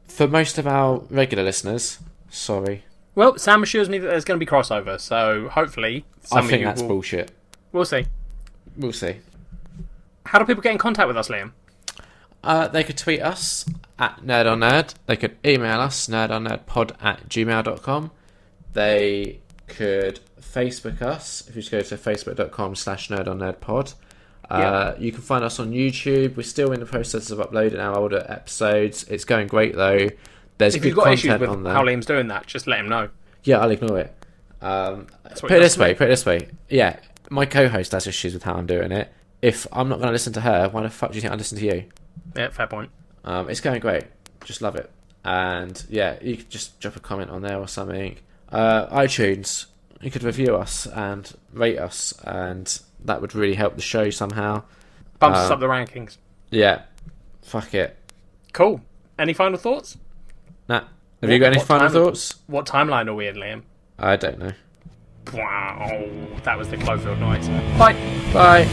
B: For most of our regular listeners, sorry.
A: Well, Sam assures me that there's going to be crossover, so hopefully some
B: I think
A: of you
B: that's bullshit.
A: We'll see.
B: We'll see.
A: How do people get in contact with us, Liam?
B: They could tweet us at Nerd on Nerd. They could email us, nerdonnerdpod@gmail.com. They could Facebook us, if you just go to facebook.com/nerdonnerdpod. You can find us on YouTube. We're still in the process of uploading our older episodes. It's going great, though. There's
A: if
B: good
A: you've got
B: content
A: issues with
B: on there.
A: how Liam's doing that, just let him know.
B: Yeah, I'll ignore it. Put it this way. Yeah, my co-host has issues with how I'm doing it. If I'm not going to listen to her, why the fuck do you think I'd listen to you?
A: Yeah, fair point.
B: It's going great. Just love it. And yeah, you could just drop a comment on there or something. iTunes, you could review us and rate us, and that would really help the show somehow.
A: Bumps us up the rankings.
B: Yeah. Fuck it.
A: Cool. Any final thoughts?
B: Nah. Have you got any final thoughts?
A: What timeline are we in, Liam?
B: I don't know.
A: Wow. That was the Cloverfield noise. Bye.
B: Bye.